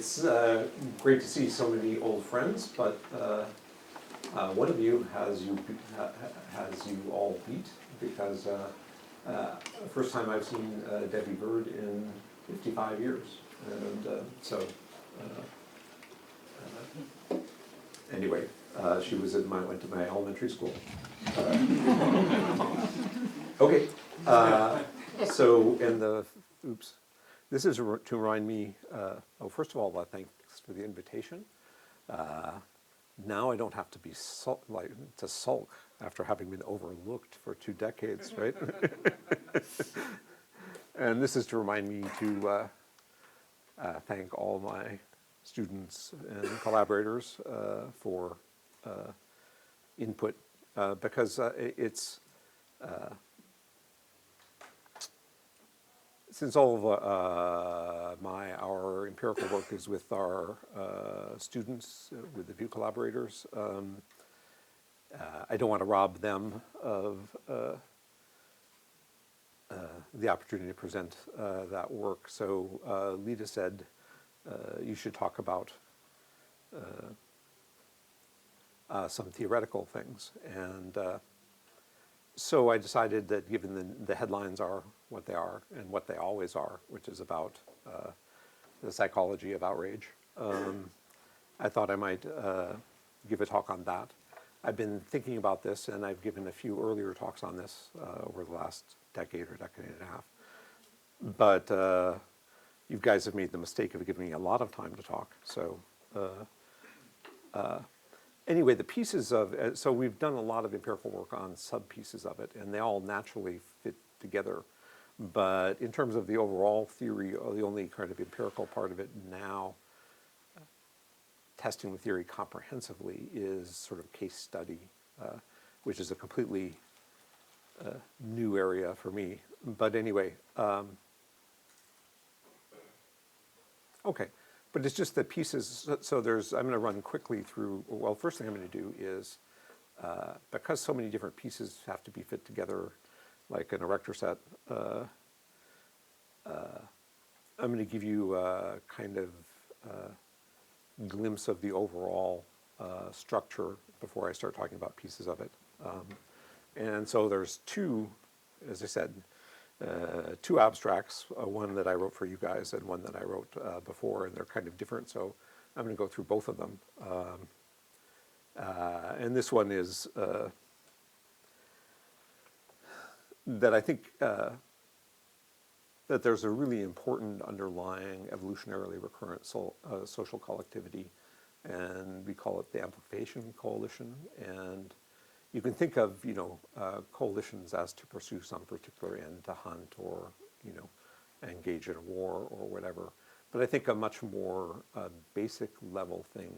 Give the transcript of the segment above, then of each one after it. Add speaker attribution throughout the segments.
Speaker 1: It's great to see so many old friends, but one of you has you all beat, because first time I've seen Debbie Bird in 55 years, and anyway, she was went to my elementary school. Okay, so oops. This is to remind me, first of all, thanks for the invitation. Now I don't have to be sulk after having been overlooked for 2 decades, right? And this is to remind me to thank all my students and collaborators for input, because it's since all of our empirical work is with our students, with the VIEW collaborators, I don't want to rob them of the opportunity to present that work. So Lita said you should talk about some theoretical things, and so I decided that, given the headlines are what they are and what they always are, which is about the psychology of outrage, I thought I might give a talk on that. I've been thinking about this, and I've given a few earlier talks on this over the last decade or decade and a half. But you guys have made the mistake of giving me a lot of time to talk. So anyway, the pieces of, so we've done a lot of empirical work on sub-pieces of it, and they all naturally fit together. But in terms of the overall theory, or the only kind of empirical part of it now, testing the theory comprehensively, is sort of case study, which is a completely new area for me. But anyway, okay. But it's just the pieces, so I'm going to run quickly through, well, first thing I'm going to do is, because so many different pieces have to be fit together, like an erector set, I'm going to give you a kind of glimpse of the overall structure before I start talking about pieces of it. And so there's two, as I said, 2 abstracts, one that I wrote for you guys and one that I wrote before, and they're kind of different, so I'm going to go through both of them. And this one is that I think that there's a really important underlying evolutionarily recurrent social collectivity, and we call it the amplification coalition. And you can think of, coalitions as to pursue some particular end, to hunt or, engage in a war or whatever. But I think a much more basic level thing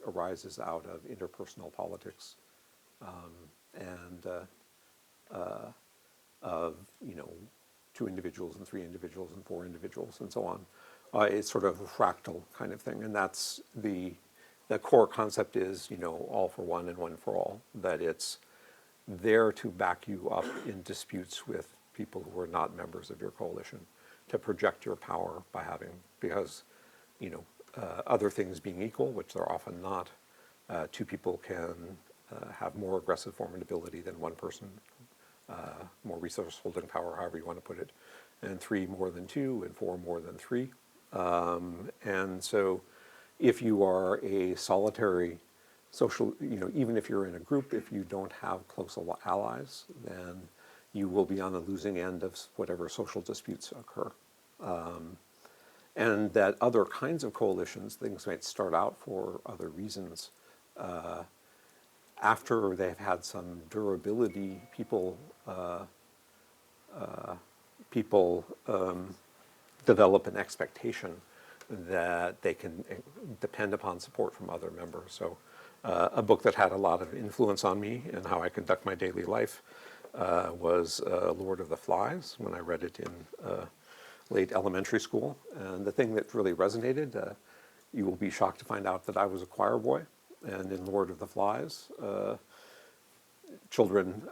Speaker 1: arises out of interpersonal politics, and of, 2 individuals and 3 individuals and 4 individuals and so on. It's sort of a fractal kind of thing, and that's the core concept is, all for one and one for all, that it's there to back you up in disputes with people who are not members of your coalition, to project your power because, other things being equal, which they're often not, 2 people can have more aggressive formidability than 1 person, more resource holding power, however you want to put it, and 3 more than 2, and 4 more than 3. And so if you are a solitary social, even if you're in a group, if you don't have close allies, then you will be on the losing end of whatever social disputes occur. And that other kinds of coalitions, things might start out for other reasons. After they've had some durability, people develop an expectation that they can depend upon support from other members. So a book that had a lot of influence on me and how I conduct my daily life was Lord of the Flies, when I read it in late elementary school. And the thing that really resonated, you will be shocked to find out that I was a choir boy. And in Lord of the Flies, children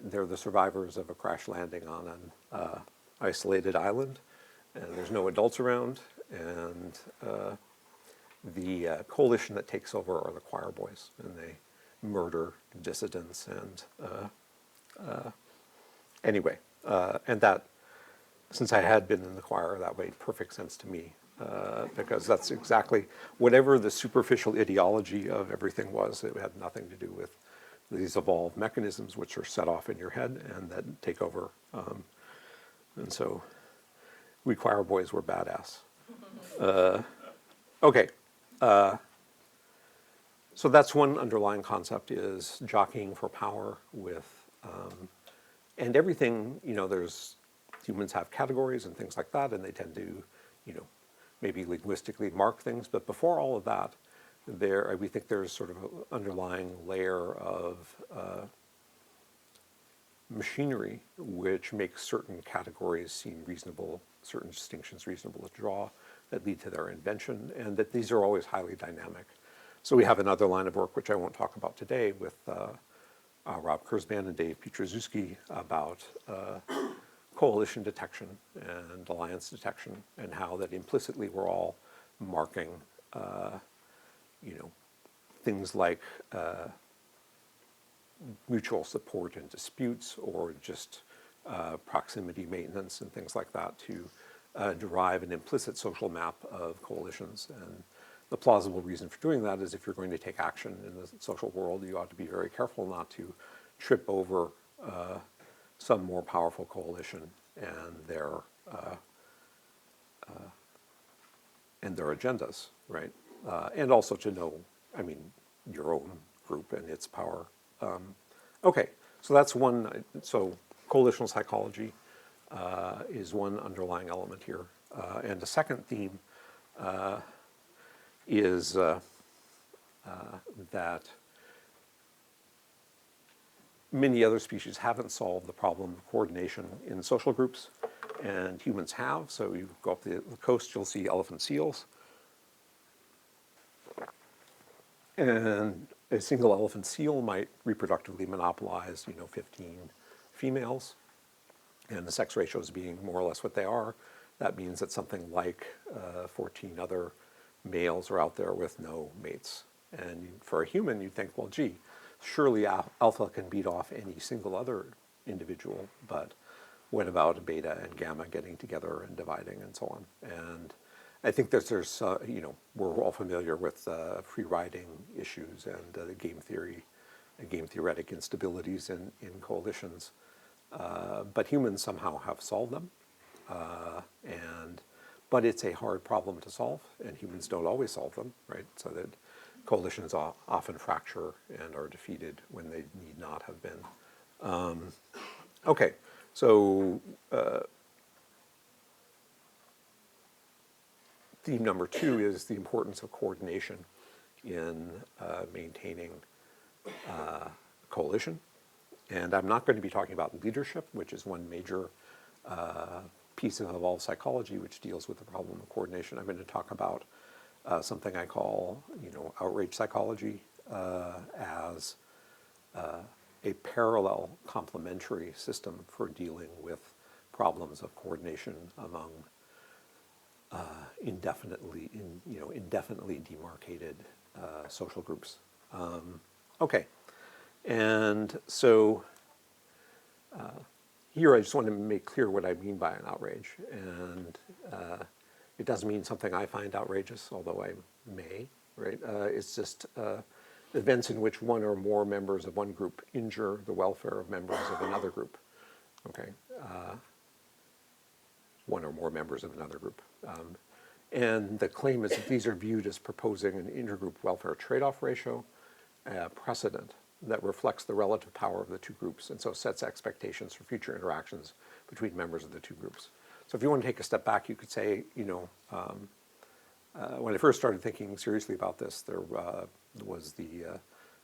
Speaker 1: they're the survivors of a crash landing on an isolated island, and there's no adults around, and the coalition that takes over are the choir boys, and they murder dissidents. And anyway, and that, since I had been in the choir, that made perfect sense to me, because that's exactly, whatever the superficial ideology of everything was, it had nothing to do with these evolved mechanisms which are set off in your head and that take over. And so we choir boys were badass. Okay. So that's one underlying concept, is jockeying for power with, and everything, humans have categories and things like that, and they tend to, maybe linguistically mark things. But before all of that, we think there's sort of an underlying layer of machinery which makes certain categories seem reasonable, certain distinctions reasonable to draw, that lead to their invention, and that these are always highly dynamic. So we have another line of work, which I won't talk about today, with Rob Kurzban and Dave Pietrzewski about coalition detection and alliance detection, and how that implicitly we're all marking, things like mutual support in disputes, or just proximity maintenance and things like that, to derive an implicit social map of coalitions. And the plausible reason for doing that is, if you're going to take action in the social world, you ought to be very careful not to trip over some more powerful coalition and their agendas, right? And also to know, your own group and its power. Okay, so that's one. So coalitional psychology is one underlying element here. And the second theme is that many other species haven't solved the problem of coordination in social groups, and humans have. So you go up the coast, you'll see elephant seals. And a single elephant seal might reproductively monopolize, 15 females. And the sex ratios being more or less what they are, that means that something like 14 other males are out there with no mates. And for a human, you'd think, well, gee, surely alpha can beat off any single other individual, but what about beta and gamma getting together and dividing and so on? And I think there's we're all familiar with free riding issues and game theory, game theoretic instabilities in coalitions. But humans somehow have solved them. But it's a hard problem to solve, and humans don't always solve them, right? So that coalitions often fracture and are defeated when they need not have been. Okay, so theme number 2 is the importance of coordination in maintaining coalition. And I'm not going to be talking about leadership, which is one major piece of evolved psychology which deals with the problem of coordination. I'm going to talk about something I call, outrage psychology as a parallel complementary system for dealing with problems of coordination among indefinitely demarcated social groups. Okay, and so here I just want to make clear what I mean by an outrage, and it doesn't mean something I find outrageous, although I may, right? It's just events in which one or more members of one group injure the welfare of members of another group, okay? One or more members of another group. And the claim is that these are viewed as proposing an intergroup welfare trade-off ratio, precedent that reflects the relative power of the two groups, and so sets expectations for future interactions between members of the two groups. So if you want to take a step back, you could say, when I first started thinking seriously about this, there was the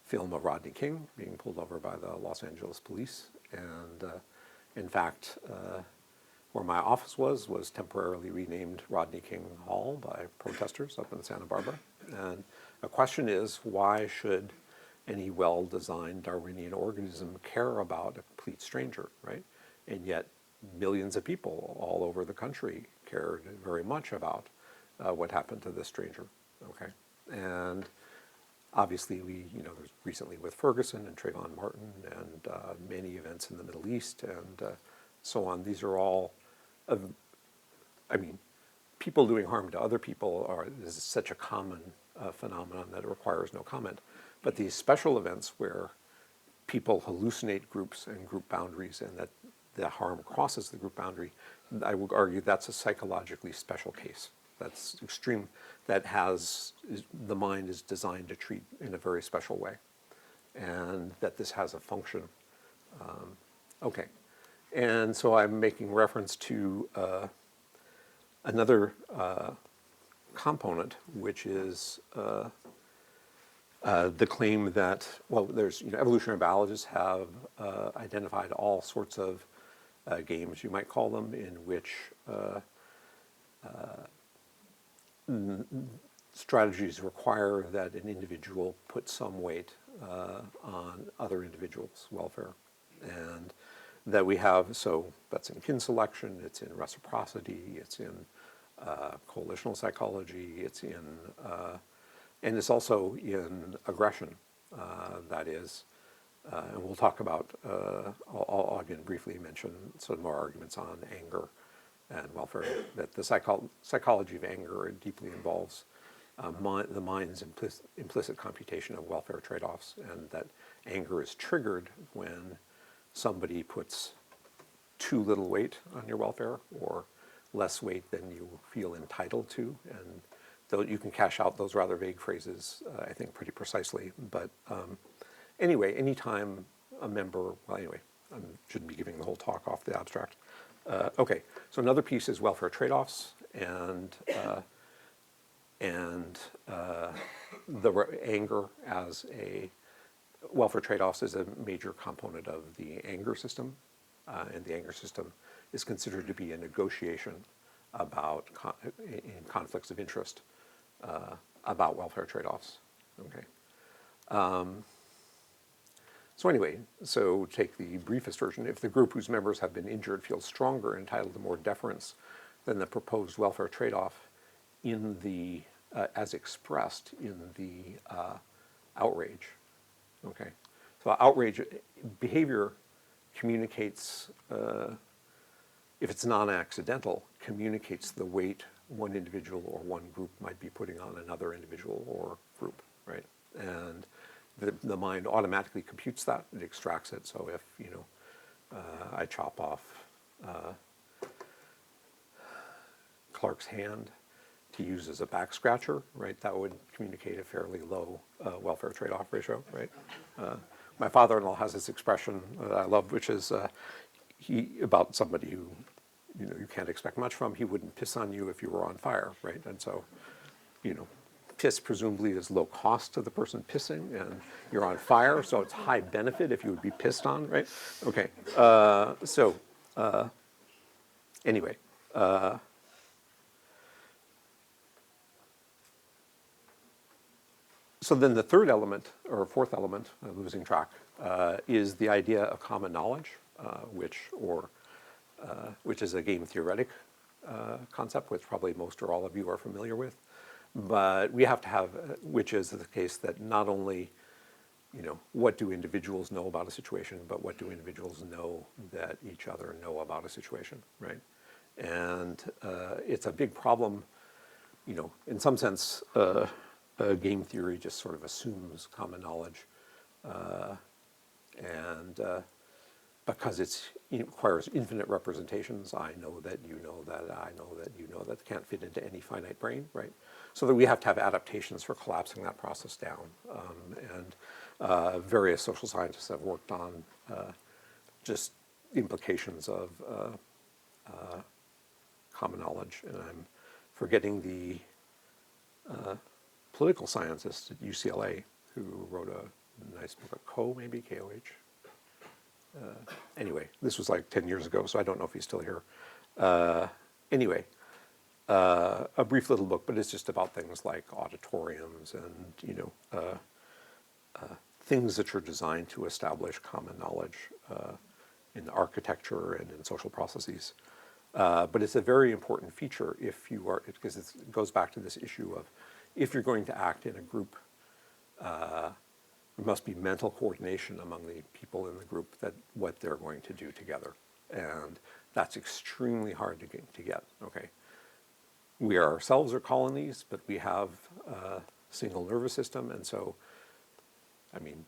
Speaker 1: film of Rodney King being pulled over by the Los Angeles police. And in fact, where my office was temporarily renamed Rodney King Hall by protesters up in Santa Barbara. And the question is, why should any well-designed Darwinian organism care about a complete stranger, right? And yet millions of people all over the country cared very much about what happened to this stranger, okay? And obviously there's recently with Ferguson and Trayvon Martin and many events in the Middle East and so on. These are all, people doing harm to other people is such a common phenomenon that it requires no comment. But these special events where people hallucinate groups and group boundaries and that the harm crosses the group boundary, I would argue that's a psychologically special case. That's extreme, the mind is designed to treat in a very special way, and that this has a function. Okay, and so I'm making reference to another component, which is the claim that, there's, evolutionary biologists have identified all sorts of games, you might call them, in which strategies require that an individual put some weight on other individuals' welfare. And that we have, so that's in kin selection, it's in reciprocity, it's in coalitional psychology, it's in, and it's also in aggression, that is, and we'll talk about, I'll again briefly mention some more arguments on anger and welfare, that the psychology of anger deeply involves the mind's implicit computation of welfare trade-offs, and that anger is triggered when somebody puts too little weight on your welfare or less weight than you feel entitled to. And though you can cash out those rather vague phrases, I think, pretty precisely. But anyway, anytime a member, I shouldn't be giving the whole talk off the abstract. Okay, so another piece is welfare trade-offs, and the anger as a welfare trade-offs is a major component of the anger system, and the anger system is considered to be a negotiation about in conflicts of interest about welfare trade-offs. Okay. So anyway, so take the briefest version. If the group whose members have been injured feels stronger and entitled to more deference than the proposed welfare trade-off in the, as expressed in the outrage. Okay, so outrage behavior communicates, if it's non-accidental, communicates the weight one individual or one group might be putting on another individual or group, right? And the mind automatically computes that, it extracts it. So if, I chop off Clark's hand to use as a back scratcher, right, that would communicate a fairly low welfare trade-off ratio, right? My father-in-law has this expression that I love, which is about somebody who, you can't expect much from. He wouldn't piss on you if you were on fire, right? And so, piss presumably is low cost to the person pissing, and you're on fire, so it's high benefit if you would be pissed on, right? Okay, anyway. So then the third element, or fourth element, I'm losing track, is the idea of common knowledge, which is a game theoretic concept, which probably most or all of you are familiar with. But we have to have, which is the case that not only, what do individuals know about a situation, but what do individuals know that each other know about a situation, right? And it's a big problem, in some sense, game theory just sort of assumes common knowledge, and because it requires infinite representations, I know that you know that, I know that you know that, can't fit into any finite brain, right? So that we have to have adaptations for collapsing that process down. And various social scientists have worked on just implications of common knowledge. And I'm forgetting the political scientist at UCLA who wrote a nice book, maybe, K-O-H. Anyway, this was like 10 years ago, so I don't know if he's still here. Anyway, a brief little book, but it's just about things like auditoriums and, things that are designed to establish common knowledge in architecture and in social processes. But it's a very important feature if you are, because it goes back to this issue of if you're going to act in a group, there must be mental coordination among the people in the group that what they're going to do together. And that's extremely hard to get, okay? We ourselves are colonies, but we have a single nervous system, and so, I mean,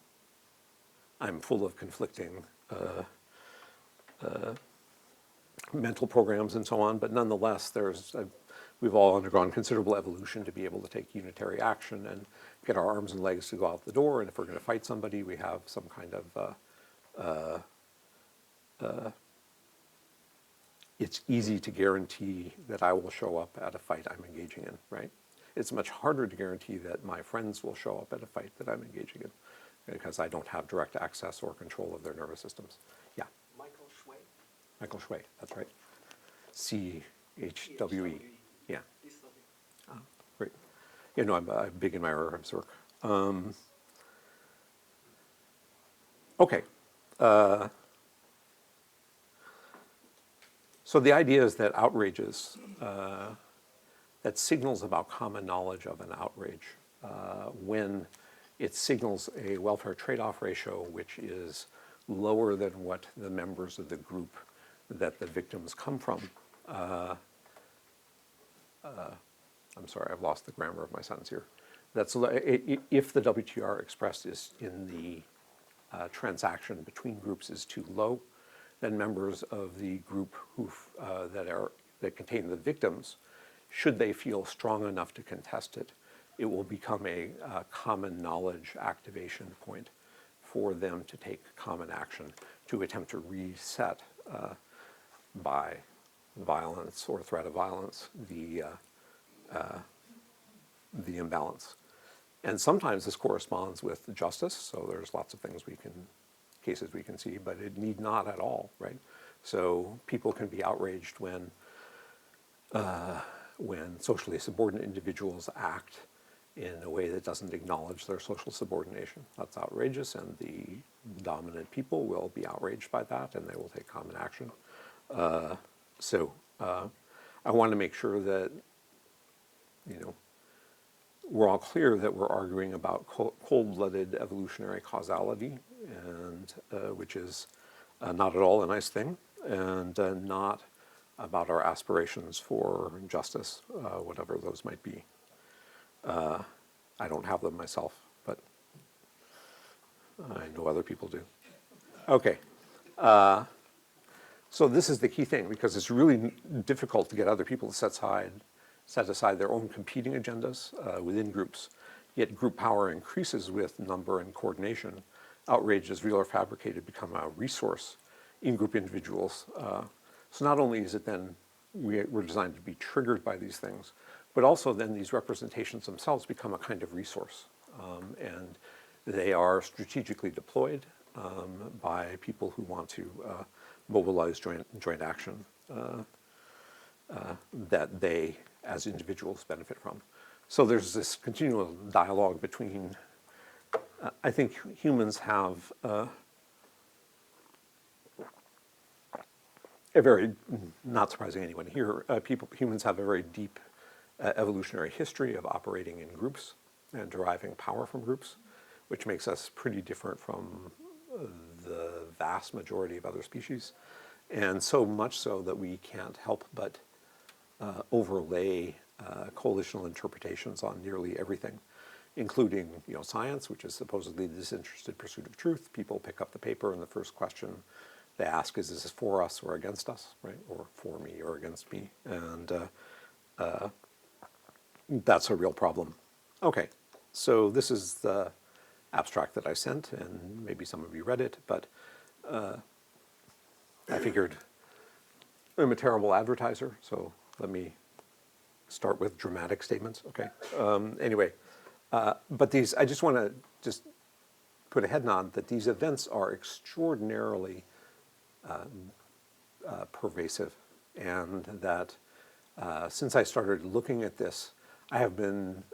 Speaker 1: I'm full of conflicting mental programs and so on, but nonetheless, we've all undergone considerable evolution to be able to take unitary action and get our arms and legs to go out the door, and if we're going to fight somebody, we have some kind of, it's easy to guarantee that I will show up at a fight I'm engaging in, right? It's much harder to guarantee that my friends will show up at a fight that I'm engaging in because I don't have direct access or control of their nervous systems. Yeah?
Speaker 2: Michael Schway.
Speaker 1: Michael Schway, that's right. C-H-W-E. Yeah. Great. Yeah, no, I'm a big admirer of his work. Okay. So the idea is that outrages, that signals about common knowledge of an outrage when it signals a welfare trade-off ratio which is lower than what the members of the group that the victims come from. I'm sorry, I've lost the grammar of my sentence here. That's if the WTR expressed is in the transaction between groups is too low, then members of the group that contain the victims, should they feel strong enough to contest it, it will become a common knowledge activation point for them to take common action to attempt to reset by violence or threat of violence the imbalance. And sometimes this corresponds with justice, so there's lots of cases we can see, but it need not at all, right? So people can be outraged when socially subordinate individuals act in a way that doesn't acknowledge their social subordination. That's outrageous, and the dominant people will be outraged by that, and they will take common action. I want to make sure that, we're all clear that we're arguing about cold-blooded evolutionary causality, and which is not at all a nice thing, and not about our aspirations for justice, whatever those might be. I don't have them myself, but I know other people do. Okay. So this is the key thing, because it's really difficult to get other people to set aside their own competing agendas within groups. Yet group power increases with number and coordination. Outrages, real or fabricated, become a resource in group individuals. So not only is it then we're designed to be triggered by these things, but also then these representations themselves become a kind of resource. And they are strategically deployed by people who want to mobilize joint action that they, as individuals, benefit from. So there's this continual dialogue between, I think humans have a very, not surprising anyone here, humans have a very deep evolutionary history of operating in groups and deriving power from groups, which makes us pretty different from the vast majority of other species. And so much so that we can't help but overlay coalitional interpretations on nearly everything, including science, which is supposedly the disinterested pursuit of truth. People pick up the paper and the first question they ask is this for us or against us, right? Or for me or against me. And that's a real problem. Okay, so this is the abstract that I sent, and maybe some of you read it, but I figured I'm a terrible advertiser, so let me start with dramatic statements, okay? Anyway, but these, I just want to just put a head nod that these events are extraordinarily pervasive, and that since I started looking at this, I have been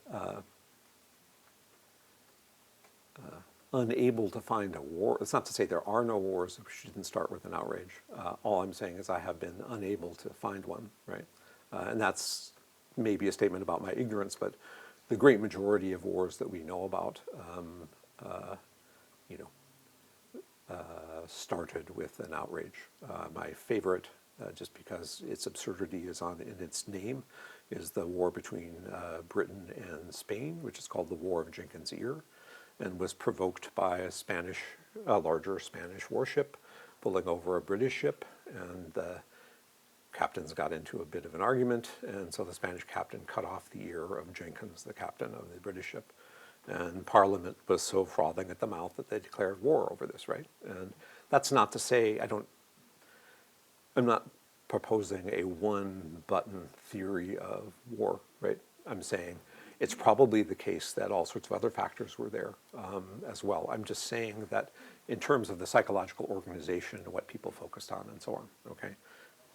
Speaker 1: unable to find a war. It's not to say there are no wars, which didn't start with an outrage. All I'm saying is I have been unable to find one, right? And that's maybe a statement about my ignorance, but the great majority of wars that we know about, you know, started with an outrage. My favorite, just because its absurdity is in its name, is the war between Britain and Spain, which is called the War of Jenkins Ear, and was provoked by a larger Spanish warship pulling over a British ship, and the captains got into a bit of an argument, and so the Spanish captain cut off the ear of Jenkins, the captain of the British ship. And Parliament was so frothing at the mouth that they declared war over this, right? And that's not to say I'm not proposing a one-button theory of war, right? I'm saying it's probably the case that all sorts of other factors were there as well. I'm just saying that in terms of the psychological organization, what people focused on and so on, okay?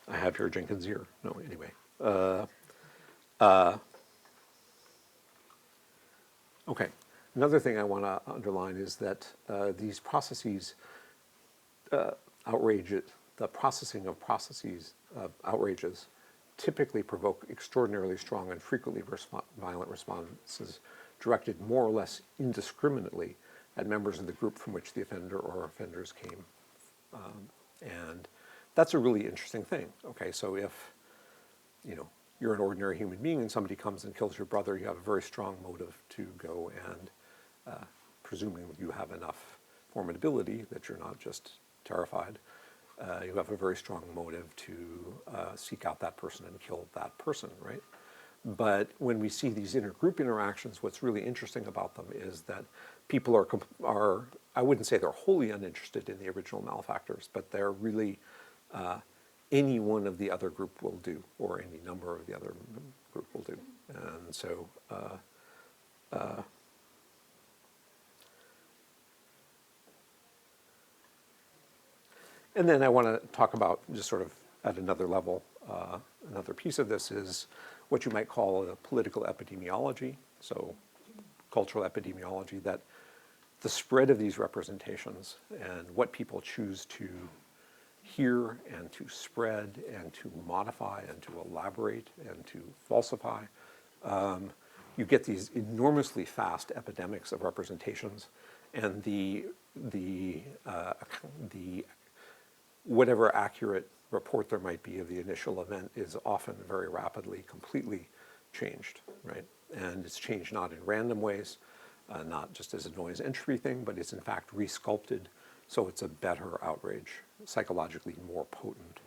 Speaker 1: I have here Jenkins Ear. No, anyway. Okay. Another thing I want to underline is that these processes, the processing of processes of outrages typically provoke extraordinarily strong and frequently violent responses directed more or less indiscriminately at members of the group from which the offender or offenders came. And that's a really interesting thing. Okay, so if, you know, you're an ordinary human being and somebody comes and kills your brother, you have a very strong motive to go and, presuming you have enough formidability that you're not just terrified, you have a very strong motive to seek out that person and kill that person, right? But when we see these intergroup interactions, what's really interesting about them is that people are I wouldn't say they're wholly uninterested in the original malefactors, but they're really any one of the other group will do, or any number of the other group will do. And so and then I want to talk about, just sort of at another level, another piece of this is what you might call a political epidemiology, so cultural epidemiology, that the spread of these representations and what people choose to hear and to spread and to modify and to elaborate and to falsify, you get these enormously fast epidemics of representations, and the whatever accurate report there might be of the initial event is often very rapidly, completely changed, right? And it's changed not in random ways, not just as a noise entry thing, but it's in fact resculpted, so it's a better outrage, psychologically more potent.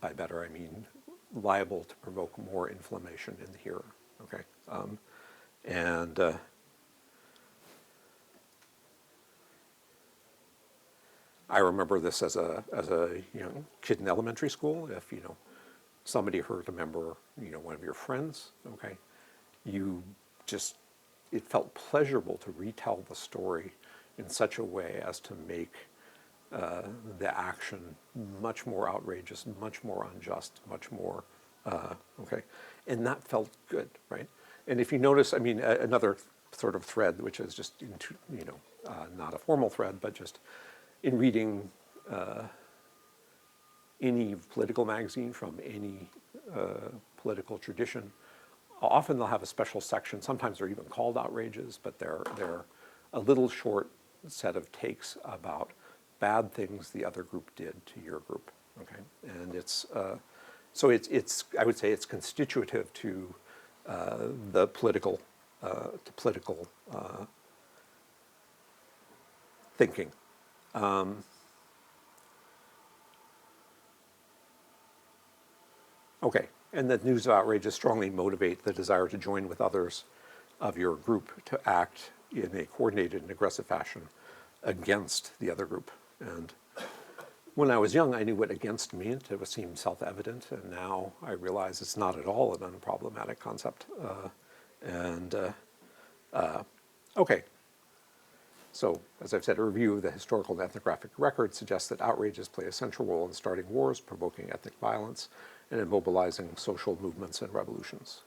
Speaker 1: By better, I mean liable to provoke more inflammation in the hearer, okay? I remember this as a young kid in elementary school. If somebody hurt a member, one of your friends, okay, it felt pleasurable to retell the story in such a way as to make the action much more outrageous, much more unjust, much more okay, and that felt good, right? And if you notice, I mean, another sort of thread, which is just not a formal thread, but just in reading any political magazine from any political tradition, often they'll have a special section. Sometimes they're even called outrages, but they're a little short set of takes about bad things the other group did to your group. Okay, and it's so it's I would say it's constitutive to the political thinking. Okay, and that news of outrages strongly motivate the desire to join with others of your group to act in a coordinated and aggressive fashion against the other group. And when I was young, I knew what against meant. It seemed self-evident, and now I realize it's not at all an unproblematic concept. Okay. So, as I've said, a review of the historical and ethnographic record suggests that outrages play a central role in starting wars, provoking ethnic violence, and in mobilizing social movements and revolutions.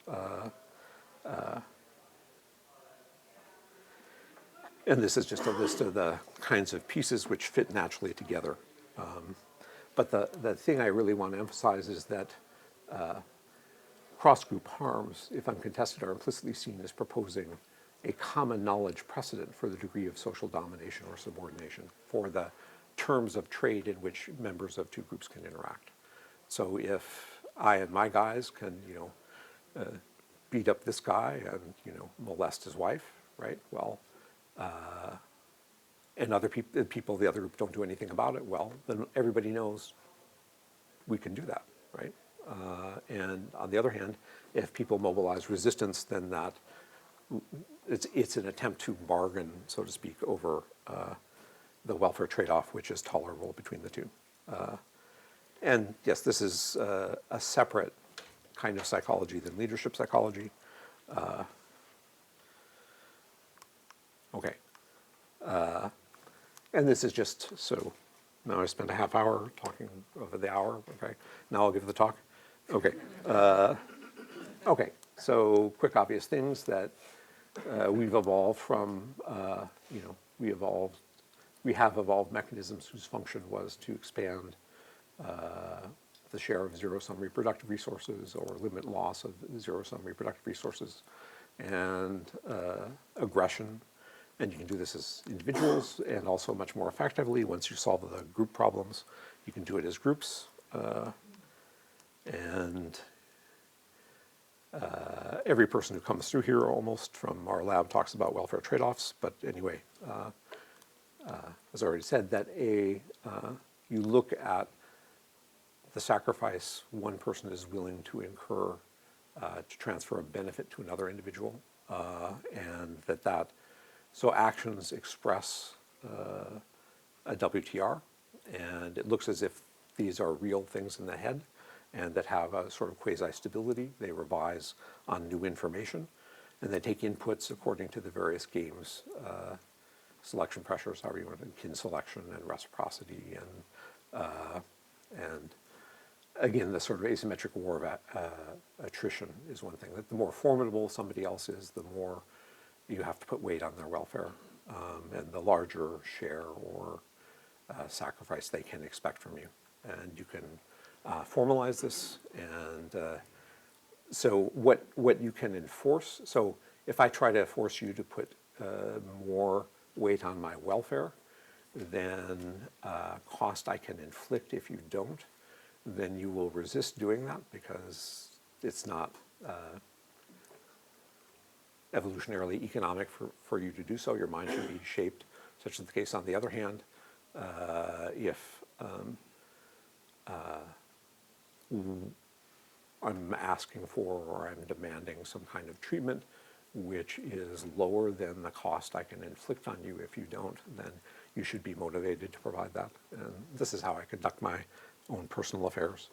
Speaker 1: And this is just a list of the kinds of pieces which fit naturally together. But the thing I really want to emphasize is that cross-group harms, if uncontested, are implicitly seen as proposing a common knowledge precedent for the degree of social domination or subordination, for the terms of trade in which members of two groups can interact. So if I and my guys can, beat up this guy and, molest his wife, right? Well, and other people of the other group don't do anything about it, well, then everybody knows we can do that, right? And on the other hand, if people mobilize resistance, then that it's an attempt to bargain, so to speak, over the welfare trade-off, which is tolerable between the two. And yes, this is a separate kind of psychology than leadership psychology. Okay. And this is just, so now I spent a half hour talking over the hour, okay? Now I'll give the talk. Okay. Okay, so quick obvious things that we've evolved from, we have evolved mechanisms whose function was to expand the share of zero-sum reproductive resources or limit loss of zero-sum reproductive resources and aggression. And you can do this as individuals and also much more effectively once you solve the group problems. You can do it as groups. And every person who comes through here almost from our lab talks about welfare trade-offs. But anyway, as I already said, that you look at the sacrifice one person is willing to incur to transfer a benefit to another individual, and so actions express a WTR, and it looks as if these are real things in the head and that have a sort of quasi-stability. They revise on new information, and they take inputs according to the various games, selection pressures, however you want to, kin selection and reciprocity, and again, the sort of asymmetric war of attrition is one thing. That the more formidable somebody else is, the more you have to put weight on their welfare, and the larger share or sacrifice they can expect from you. And you can formalize this, and so what you can enforce, so if I try to force you to put more weight on my welfare than cost I can inflict if you don't, then you will resist doing that because it's not evolutionarily economic for you to do so. Your mind should be shaped, such is the case. On the other hand, if I'm asking for or I'm demanding some kind of treatment which is lower than the cost I can inflict on you if you don't, then you should be motivated to provide that. And this is how I conduct my own personal affairs,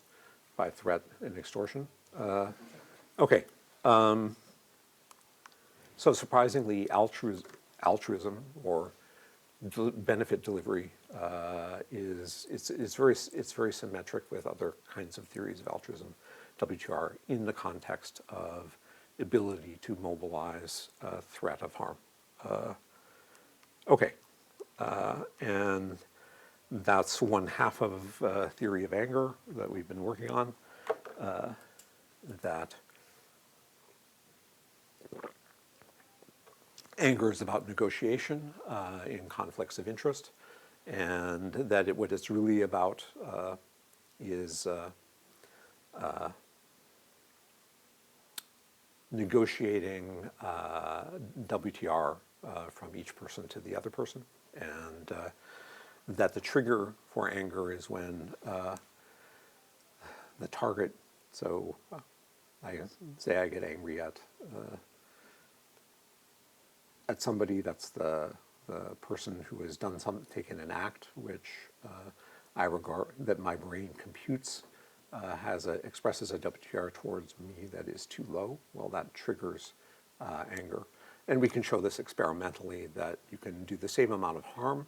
Speaker 1: by threat and extortion. Okay. So surprisingly, altruism or benefit delivery it's very symmetric with other kinds of theories of altruism, WTR, in the context of ability to mobilize threat of harm. Okay, and that's one half of theory of anger that we've been working on. That anger is about negotiation in conflicts of interest, and that what it's really about is negotiating WTR from each person to the other person, and that the trigger for anger is when the target, so I say I get angry at somebody, that's the person who has done taken an act which I regard, that my brain computes expresses a WTR towards me that is too low. Well, that triggers anger. And we can show this experimentally, that you can do the same amount of harm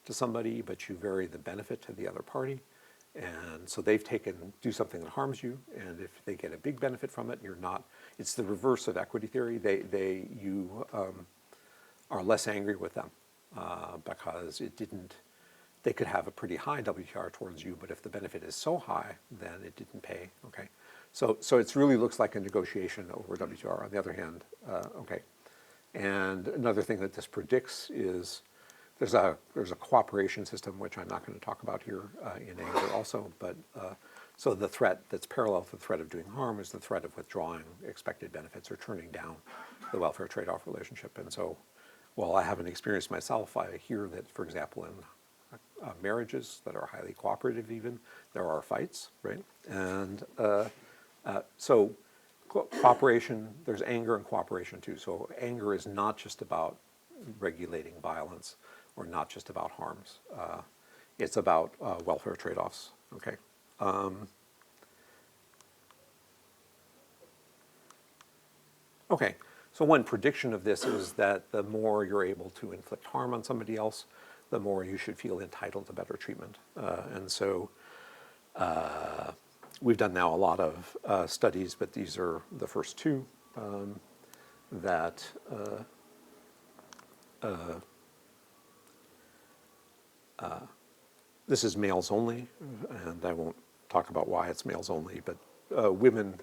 Speaker 1: to somebody, but you vary the benefit to the other party. And so they've do something that harms you, and if they get a big benefit from it, you're not. It's the reverse of equity theory. You are less angry with them. because they could have a pretty high WTR towards you, but if the benefit is so high, then it didn't pay, okay? So it really looks like a negotiation over WTR. On the other hand, okay. And another thing that this predicts is there's a cooperation system, which I'm not going to talk about here in anger also, but so the threat that's parallel to the threat of doing harm is the threat of withdrawing expected benefits or turning down the welfare trade-off relationship. And so while I haven't experienced myself, I hear that, for example, in marriages that are highly cooperative even, there are fights, right? And so cooperation, there's anger and cooperation too. So anger is not just about regulating violence or not just about harms. It's about welfare trade-offs, okay? Okay, so one prediction of this is that the more you're able to inflict harm on somebody else, the more you should feel entitled to better treatment. And so we've done now a lot of studies, but these are the first two that this is males only, and I won't talk about why it's males only, but women,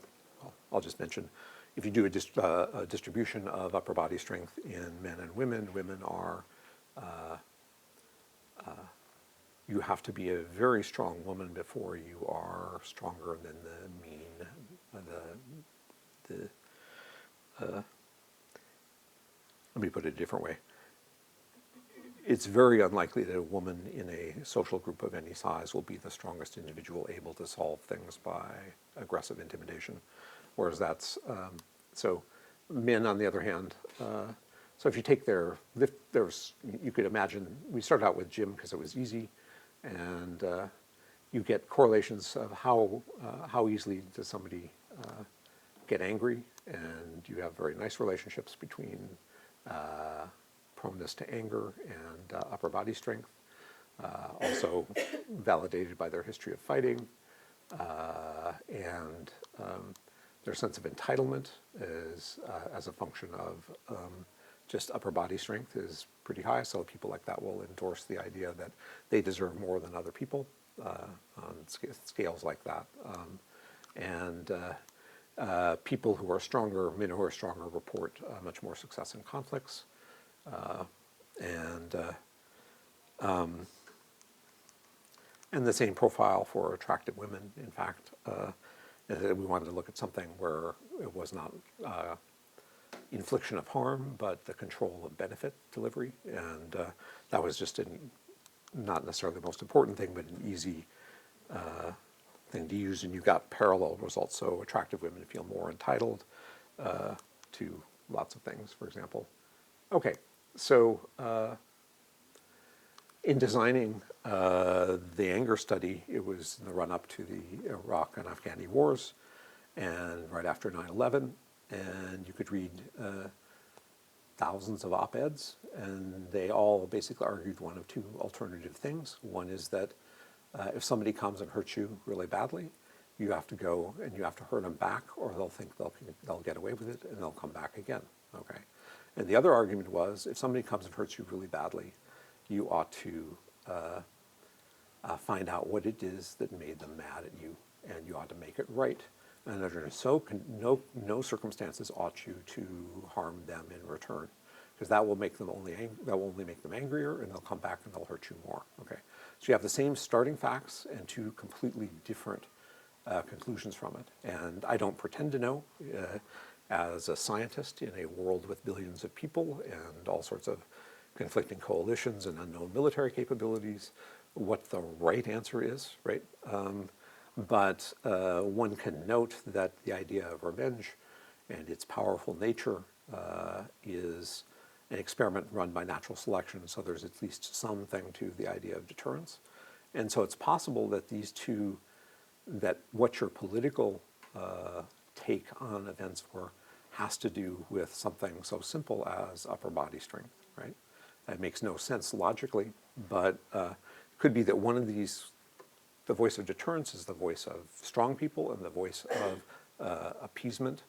Speaker 1: I'll just mention, if you do a distribution of upper body strength in men and women, women are, you have to be a very strong woman before you are stronger than the mean, let me put it a different way. It's very unlikely that a woman in a social group of any size will be the strongest individual able to solve things by aggressive intimidation, whereas that's, so men on the other hand, so if you take you could imagine, we started out with gym because it was easy, and you get correlations of how easily does somebody get angry, and you have very nice relationships between proneness to anger and upper body strength, also validated by their history of fighting, and their sense of entitlement is as a function of just upper body strength is pretty high, so people like that will endorse the idea that they deserve more than other people on scales like that. And people who are stronger, men who are stronger, report much more success in conflicts. And the same profile for attractive women, in fact. We wanted to look at something where it was not infliction of harm, but the control of benefit delivery. And that was just not necessarily the most important thing, but an easy thing to use. And you got parallel results. So attractive women feel more entitled to lots of things, for example. Okay, so in designing the anger study, it was in the run-up to the Iraq and Afghani wars, and right after 9/11, and you could read thousands of op-eds, and they all basically argued one of two alternative things. One is that if somebody comes and hurts you really badly, you have to go and you have to hurt them back, or they'll think they'll get away with it and they'll come back again. Okay, and the other argument was if somebody comes and hurts you really badly, you ought to find out what it is that made them mad at you, and you ought to make it right. And under no circumstances ought you to harm them in return, because that will make them only make them angrier, and they'll come back and they'll hurt you more. Okay, so you have the same starting facts and two completely different conclusions from it. And I don't pretend to know, as a scientist in a world with billions of people and all sorts of conflicting coalitions and unknown military capabilities, what the right answer is, right? But one can note that the idea of revenge and its powerful nature is an experiment run by natural selection, so there's at least something to the idea of deterrence. And so it's possible that these two, that what your political take on events were has to do with something so simple as upper body strength, right? That makes no sense logically, but it could be that one of these, the voice of deterrence is the voice of strong people, and the voice of appeasement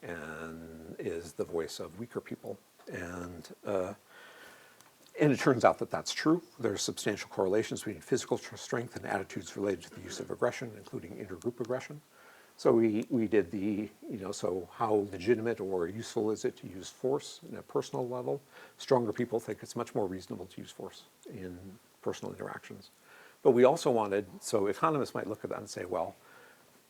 Speaker 1: and is the voice of weaker people. And it turns out that that's true. There's substantial correlations between physical strength and attitudes related to the use of aggression, including intergroup aggression. So we did the, so how legitimate or useful is it to use force in a personal level? Stronger people think it's much more reasonable to use force in personal interactions. But we also wanted, so economists might look at that and say, well,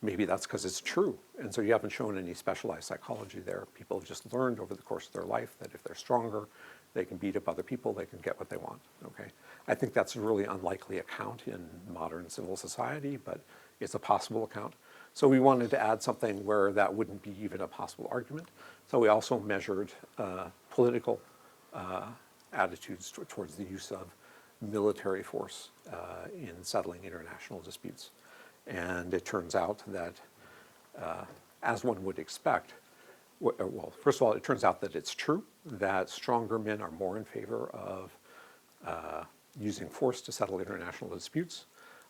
Speaker 1: maybe that's because it's true. And so you haven't shown any specialized psychology there. People have just learned over the course of their life that if they're stronger, they can beat up other people, they can get what they want, okay? I think that's a really unlikely account in modern civil society, but it's a possible account. So we wanted to add something where that wouldn't be even a possible argument. So we also measured political attitudes towards the use of military force in settling international disputes. And it turns out that, as one would expect, well, first of all, it turns out that it's true that stronger men are more in favor of using force to settle international disputes.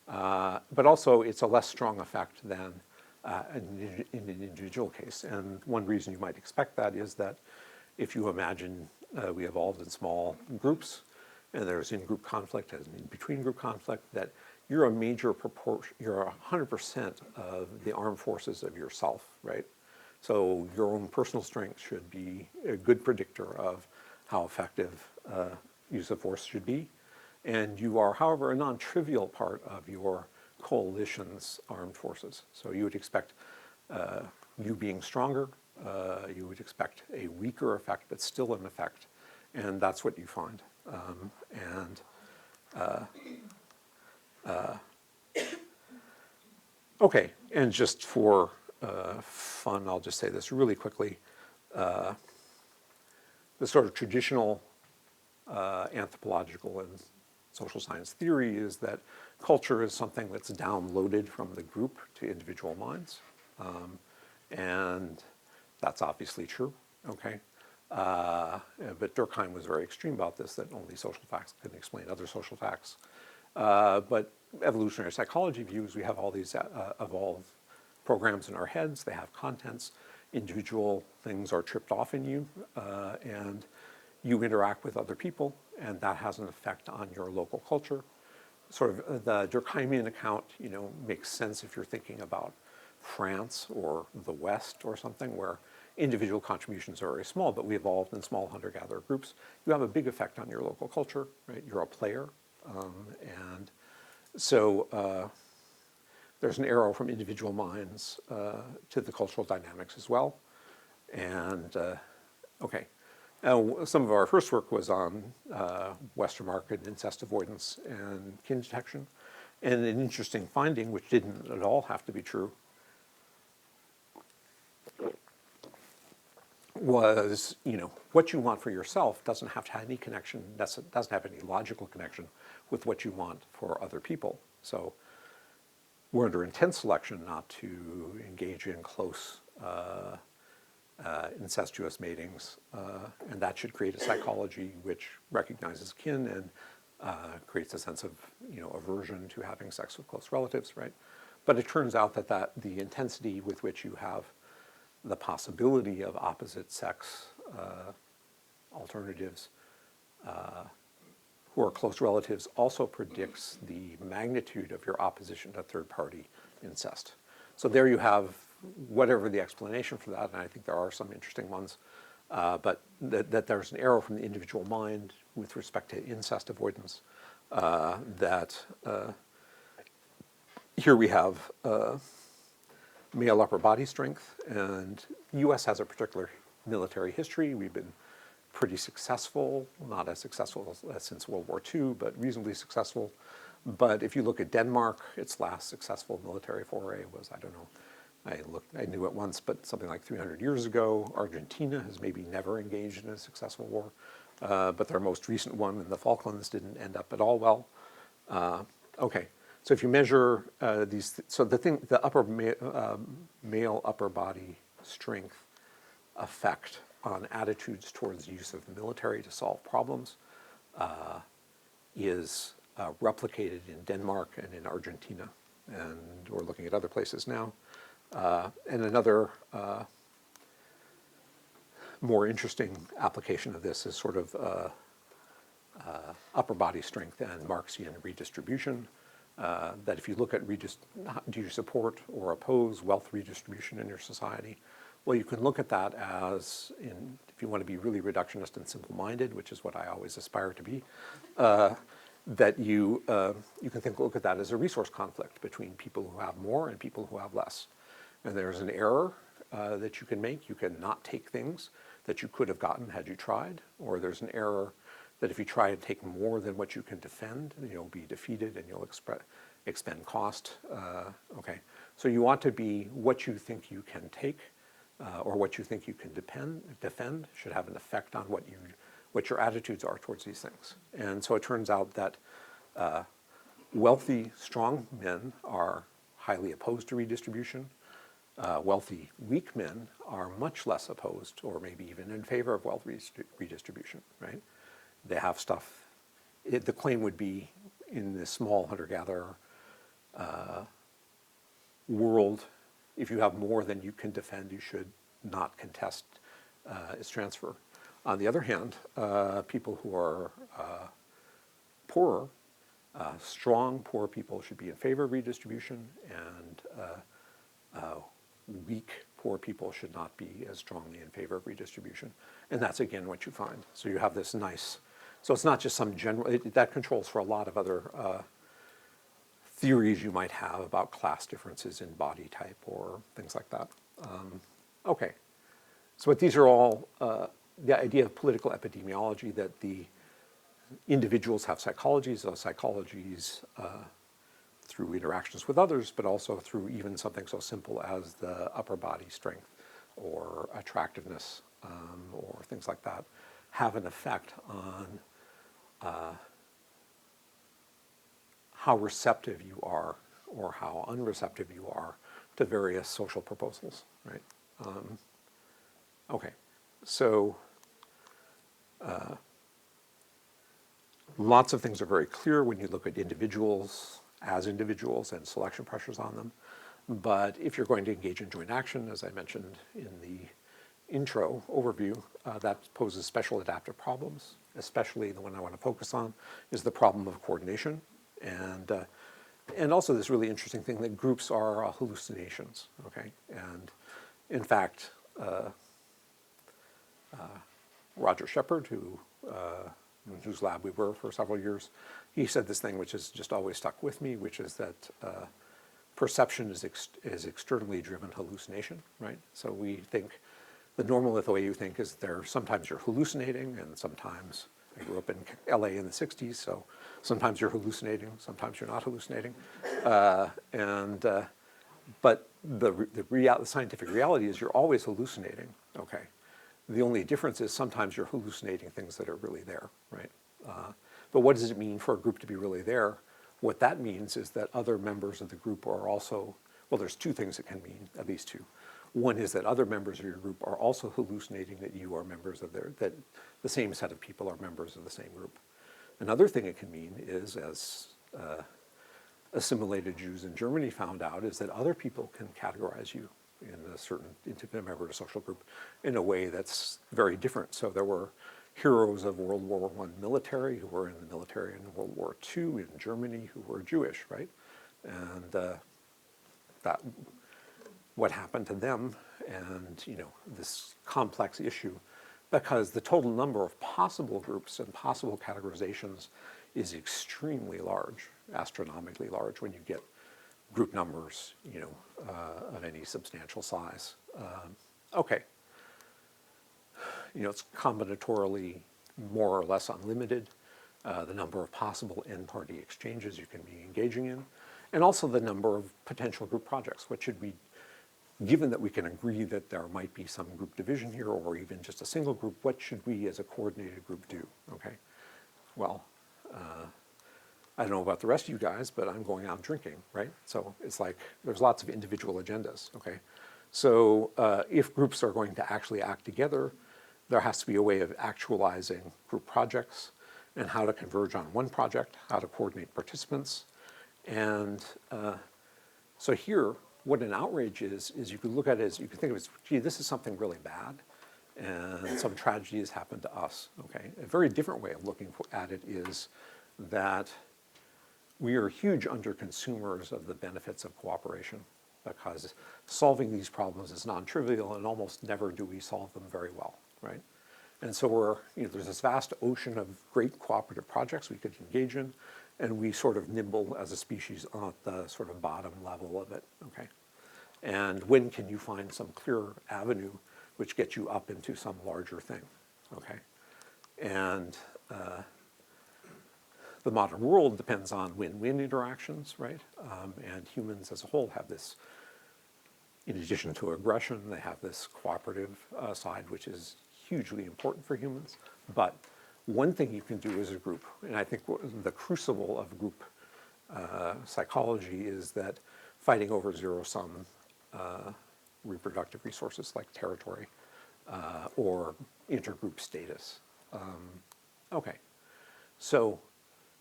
Speaker 1: But also, it's a less strong effect than in an individual case. And one reason you might expect that is that if you imagine we evolved in small groups, and there's in-group conflict and in-between-group conflict, that you're a major proportion, you're 100% of the armed forces of yourself, right? So your own personal strength should be a good predictor of how effective use of force should be. And you are, however, a non-trivial part of your coalition's armed forces. So you would expect you being stronger, you would expect a weaker effect, but still an effect. And that's what you find. Okay, and just for fun, I'll just say this really quickly. The sort of traditional anthropological and social science theory is that culture is something that's downloaded from the group to individual minds. And that's obviously true, okay? But Durkheim was very extreme about this, that only social facts can explain other social facts. But evolutionary psychology views we have all these evolved programs in our heads, they have contents, individual things are tripped off in you, and you interact with other people, and that has an effect on your local culture. Sort of the Durkheimian account, makes sense if you're thinking about France or the West or something where individual contributions are very small, but we evolved in small hunter-gatherer groups. You have a big effect on your local culture, right? You're a player. And so there's an arrow from individual minds to the cultural dynamics as well. And okay, some of our first work was on Western market incest avoidance and kin detection. And an interesting finding, which didn't at all have to be true, was, what you want for yourself doesn't have to have any connection, doesn't have any logical connection with what you want for other people. So we're under intent selection not to engage in close incestuous matings, and that should create a psychology which recognizes kin and creates a sense of, aversion to having sex with close relatives, right? But it turns out that the intensity with which you have the possibility of opposite sex alternatives who are close relatives also predicts the magnitude of your opposition to third-party incest. So there you have whatever the explanation for that, and I think there are some interesting ones, but that there's an arrow from the individual mind with respect to incest avoidance, here we have male upper body strength, and the U.S. has a particular military history. We've been pretty successful, not as successful as since World War II, but reasonably successful. But if you look at Denmark, its last successful military foray was, I don't know, I knew it once, but something like 300 years ago. Argentina has maybe never engaged in a successful war, but their most recent one in the Falklands didn't end up at all well. Okay. So if you measure the upper male upper body strength effect on attitudes towards the use of the military to solve problems is replicated in Denmark and in Argentina, and we're looking at other places now. And another more interesting application of this is sort of upper body strength and Marxian redistribution. That if you look at do you support or oppose wealth redistribution in your society? Well, you can look at that as, if you want to be really reductionist and simple-minded, which is what I always aspire to be, that you can look at that as a resource conflict between people who have more and people who have less. And there's an error that you can make. You can not take things that you could have gotten had you tried, or there's an error that if you try to take more than what you can defend, you'll be defeated and you'll expend cost. Okay, so you want to be what you think you can take, or what you think you can defend should have an effect on what your attitudes are towards these things. And so it turns out that wealthy, strong men are highly opposed to redistribution. Wealthy, weak men are much less opposed, or maybe even in favor of wealth redistribution, right? They have stuff. The claim would be, in the small hunter-gatherer world, if you have more than you can defend, you should not contest its transfer. On the other hand, people who are poorer, strong poor people should be in favor of redistribution, and weak poor people should not be as strongly in favor of redistribution. And that's, again, what you find. So you have this nice, so it's not just some general, that controls for a lot of other theories you might have about class differences in body type or things like that. Okay, so what these are all, the idea of political epidemiology, that the individuals have psychologies, those psychologies through interactions with others, but also through even something so simple as the upper body strength or attractiveness or things like that, have an effect on how receptive you are or how unreceptive you are to various social proposals, right? Okay, so lots of things are very clear when you look at individuals as individuals and selection pressures on them. But if you're going to engage in joint action, as I mentioned in the intro overview, that poses special adaptive problems. Especially the one I want to focus on is the problem of coordination. And also this really interesting thing that groups are hallucinations, okay? And in fact, Roger Shepard, in whose lab we were for several years, he said this thing which has just always stuck with me, which is that perception is externally driven hallucination, right? So we think, the way you think is sometimes you're hallucinating, and sometimes, I grew up in LA in the 60s, so sometimes you're hallucinating, sometimes you're not hallucinating. But the scientific reality is you're always hallucinating, okay? The only difference is sometimes you're hallucinating things that are really there, right? But what does it mean for a group to be really there? What that means is that other members of the group are also, well, there's two things it can mean, at least two. One is that other members of your group are also hallucinating that you are members of that the same set of people are members of the same group. Another thing it can mean is, as assimilated Jews in Germany found out, is that other people can categorize you in a certain member of a social group in a way that's very different. So there were heroes of World War I military who were in the military in World War II in Germany who were Jewish, right? And what happened to them, and this complex issue, because the total number of possible groups and possible categorizations is extremely large, astronomically large, when you get group numbers, of any substantial size. Okay, it's combinatorially more or less unlimited, the number of possible n-party exchanges you can be engaging in, and also the number of potential group projects. What should we, given that we can agree that there might be some group division here, or even just a single group, what should we as a coordinated group do, okay? Well, I don't know about the rest of you guys, but I'm going out drinking, right? So it's like there's lots of individual agendas, okay? So if groups are going to actually act together, there has to be a way of actualizing group projects and how to converge on one project, how to coordinate participants. And so here, what an outrage is you could look at it as, you could think of it as, gee, this is something really bad, and some tragedy has happened to us, okay? A very different way of looking at it is that we are huge under-consumers of the benefits of cooperation, because solving these problems is non-trivial, and almost never do we solve them very well, right? And so there's this vast ocean of great cooperative projects we could engage in, and we sort of nibble as a species on the sort of bottom level of it, okay? And when can you find some clear avenue which gets you up into some larger thing, okay? And the modern world depends on win-win interactions, right? And humans as a whole have this, in addition to aggression, they have this cooperative side, which is hugely important for humans. But one thing you can do as a group, and I think the crucible of group psychology is that fighting over zero-sum reproductive resources like territory or intergroup status. Okay, so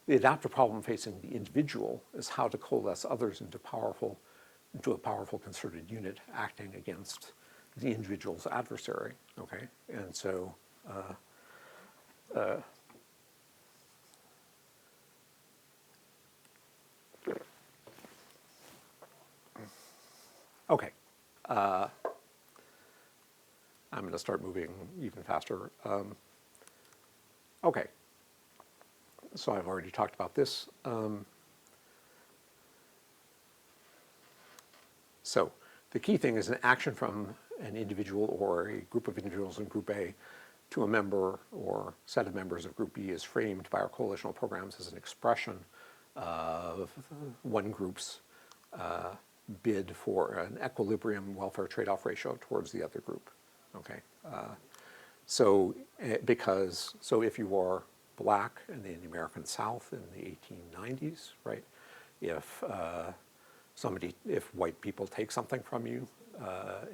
Speaker 1: the adaptive problem facing the individual is how to coalesce others into a powerful concerted unit acting against the individual's adversary, okay? And so, okay. I'm going to start moving even faster. Okay. So I've already talked about this. So the key thing is an action from an individual or a group of individuals in Group A to a member or set of members of Group B is framed by our coalitional programs as an expression of one group's bid for an equilibrium welfare trade-off ratio towards the other group, okay? So if you are black in the American South in the 1890s, right? If white people take something from you,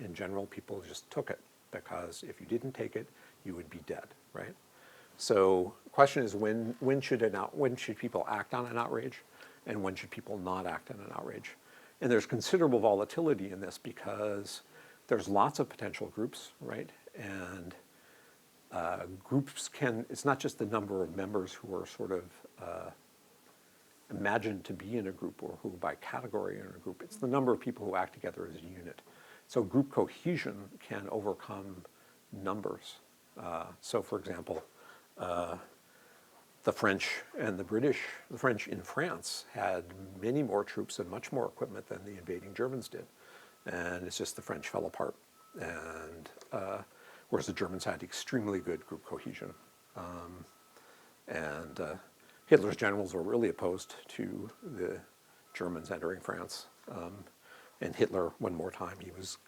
Speaker 1: in general, people just took it, because if you didn't take it, you would be dead, right? So the question is, when should people act on an outrage, and when should people not act on an outrage? And there's considerable volatility in this, because there's lots of potential groups, right? And groups it's not just the number of members who are sort of imagined to be in a group or who by category are in a group. It's the number of people who act together as a unit. So group cohesion can overcome numbers. So for example, the French and the British, the French in France had many more troops and much more equipment than the invading Germans did. And it's just the French fell apart. And whereas the Germans had extremely good group cohesion. Hitler's generals were really opposed to the Germans entering France. And Hitler, one more time, he was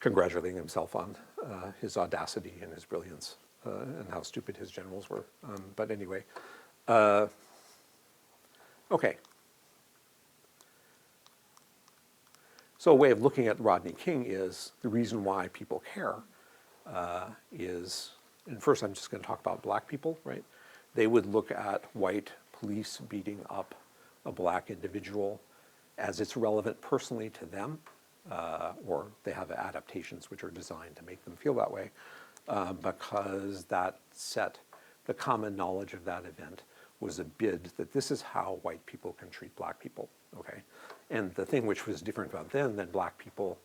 Speaker 1: congratulating himself on his audacity and his brilliance and how stupid his generals were. But anyway, okay. So a way of looking at Rodney King is the reason why people care is, and first I'm just going to talk about black people, right? They would look at white police beating up a black individual as it's relevant personally to them, or they have adaptations which are designed to make them feel that way, because that set, the common knowledge of that event was a bid that this is how white people can treat black people, okay? And the thing which was different about then than black people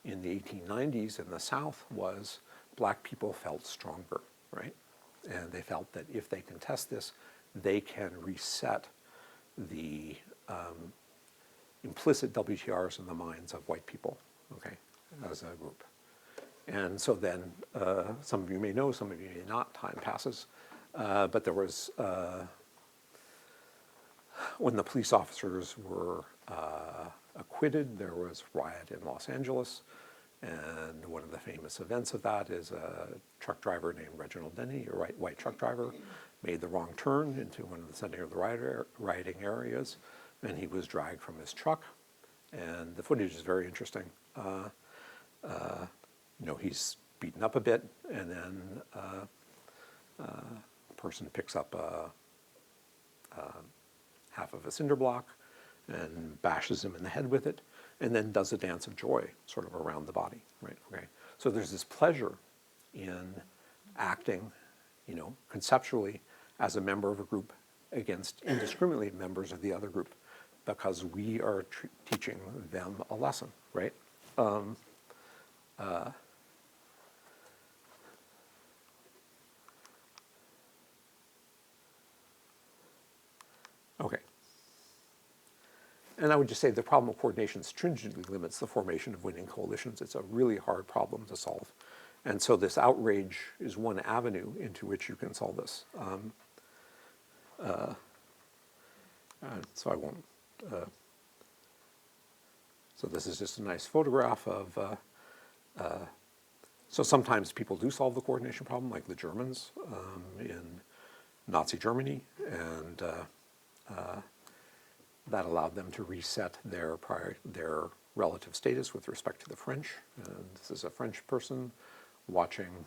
Speaker 1: in the 1890s in the South was black people felt stronger, right? And they felt that if they contest this, they can reset the implicit WTRs in the minds of white people, okay, as a group. And so then, some of you may know, some of you may not, time passes, but there was, when the police officers were acquitted, there was riot in Los Angeles, and one of the famous events of that is a truck driver named Reginald Denny, a white truck driver, made the wrong turn into one of the center of the rioting areas, and he was dragged from his truck. And the footage is very interesting. He's beaten up a bit, and then a person picks up half of a cinder block and bashes him in the head with it, and then does a dance of joy sort of around the body, right? Okay. So there's this pleasure in acting, conceptually as a member of a group against indiscriminately members of the other group, because we are teaching them a lesson, right? Okay. And I would just say the problem of coordination stringently limits the formation of winning coalitions. It's a really hard problem to solve. And so this outrage is one avenue into which you can solve this. So I won't. So this is just a nice photograph of. So sometimes people do solve the coordination problem, like the Germans in Nazi Germany, and that allowed them to reset their relative status with respect to the French. And this is a French person watching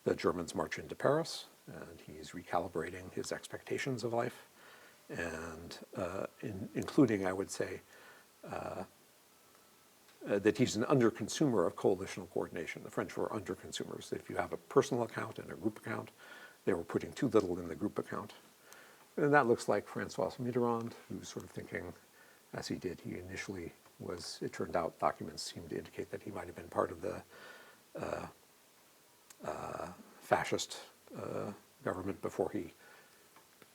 Speaker 1: the Germans march into Paris, and he's recalibrating his expectations of life, and including, I would say, that he's an under-consumer of coalitional coordination. The French were under-consumers. If you have a personal account and a group account, they were putting too little in the group account. And that looks like Francois Mitterrand, who's sort of thinking, as he did, he initially was, it turned out documents seemed to indicate that he might have been part of the fascist government before he,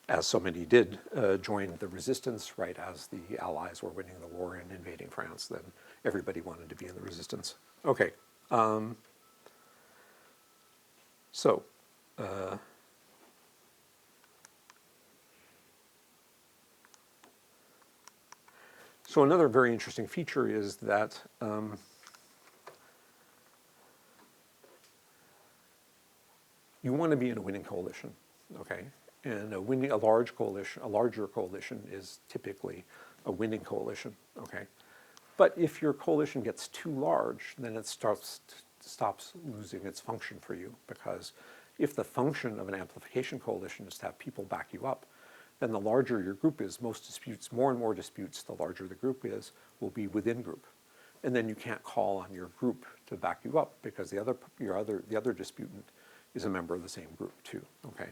Speaker 1: as so many did, joined the resistance right as the Allies were winning the war and invading France. Then everybody wanted to be in the resistance. Okay. So another very interesting feature is that you want to be in a winning coalition, okay? And a larger coalition is typically a winning coalition, okay? But if your coalition gets too large, then it stops losing its function for you, because if the function of an amplification coalition is to have people back you up, then the larger your group is, more and more disputes, the larger the group is, will be within group. And then you can't call on your group to back you up, because the other disputant is a member of the same group too, okay?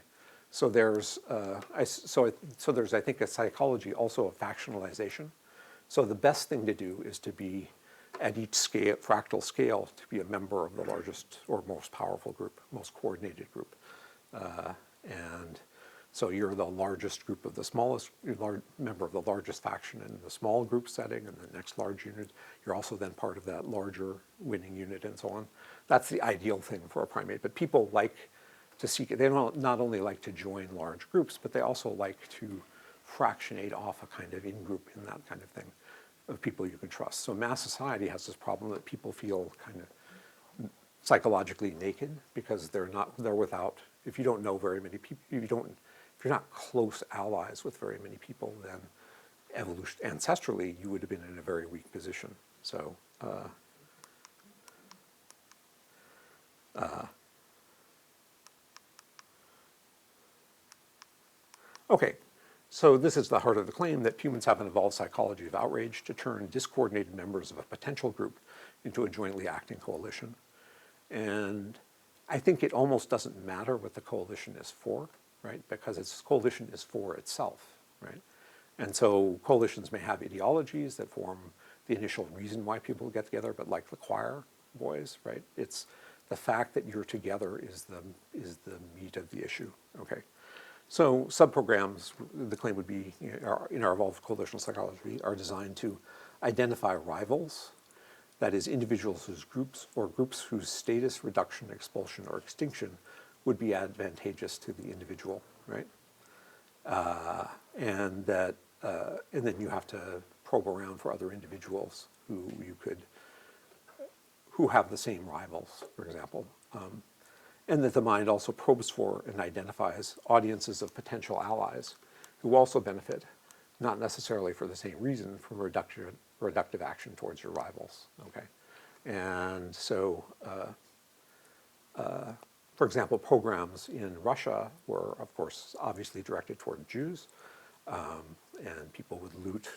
Speaker 1: So there's, I think, a psychology also of factionalization. So the best thing to do is to be at each scale, fractal scale, to be a member of the largest or most powerful group, most coordinated group. And so you're the largest group of the smallest, member of the largest faction in the small group setting, and the next large unit. You're also then part of that larger winning unit, and so on. That's the ideal thing for a primate. But people like to seek it. They don't not only like to join large groups, but they also like to fractionate off a kind of in-group in that kind of thing of people you can trust. So mass society has this problem that people feel kind of psychologically naked, because they're without, if you don't know very many people, if you're not close allies with very many people, then ancestrally you would have been in a very weak position. So okay, so this is the heart of the claim, that humans have an evolved psychology of outrage to turn discoordinated members of a potential group into a jointly acting coalition. And I think it almost doesn't matter what the coalition is for, right? Because its coalition is for itself, right? And so coalitions may have ideologies that form the initial reason why people get together, but like the choir boys, right? It's the fact that you're together is the meat of the issue, okay? So subprograms, the claim would be, in our evolved coalitional psychology, are designed to identify rivals, that is, individuals whose groups whose status, reduction, expulsion, or extinction would be advantageous to the individual, right? And then you have to probe around for other individuals who have the same rivals, for example. And that the mind also probes for and identifies audiences of potential allies who also benefit, not necessarily for the same reason, from reductive action towards your rivals, okay? And so, for example, programs in Russia were, of course, obviously directed toward Jews, and people would loot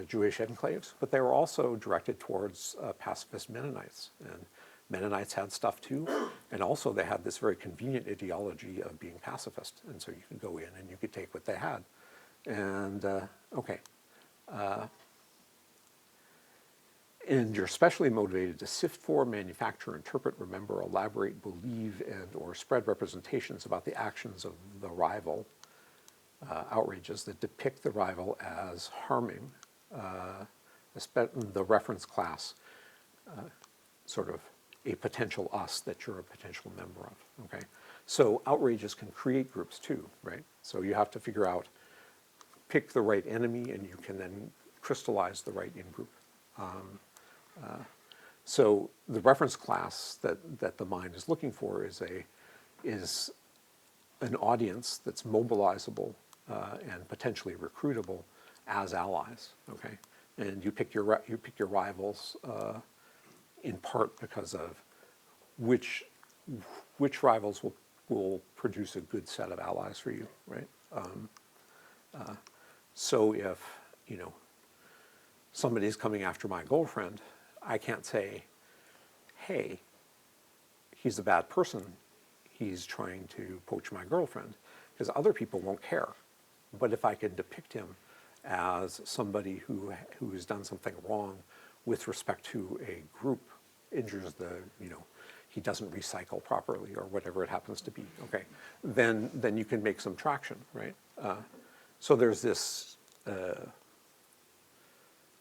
Speaker 1: Jewish enclaves, but they were also directed towards pacifist Mennonites. And Mennonites had stuff too, and also they had this very convenient ideology of being pacifist, and so you could go in and you could take what they had. And okay. And you're specially motivated to sift for, manufacture, interpret, remember, elaborate, believe, and or spread representations about the actions of the rival, outrages that depict the rival as harming the reference class, sort of a potential us that you're a potential member of, okay? So outrages can create groups too, right? So you have to figure out, pick the right enemy, and you can then crystallize the right in-group. So the reference class that the mind is looking for is an audience that's mobilizable and potentially recruitable as allies, okay? And you pick your rivals in part because of which rivals will produce a good set of allies for you, right? So if, you know, somebody's coming after my girlfriend, I can't say, hey, he's a bad person, he's trying to poach my girlfriend, because other people won't care. But if I can depict him as somebody who has done something wrong with respect to a group, injures the, you know, he doesn't recycle properly or whatever it happens to be, okay, then you can make some traction, right? So there's this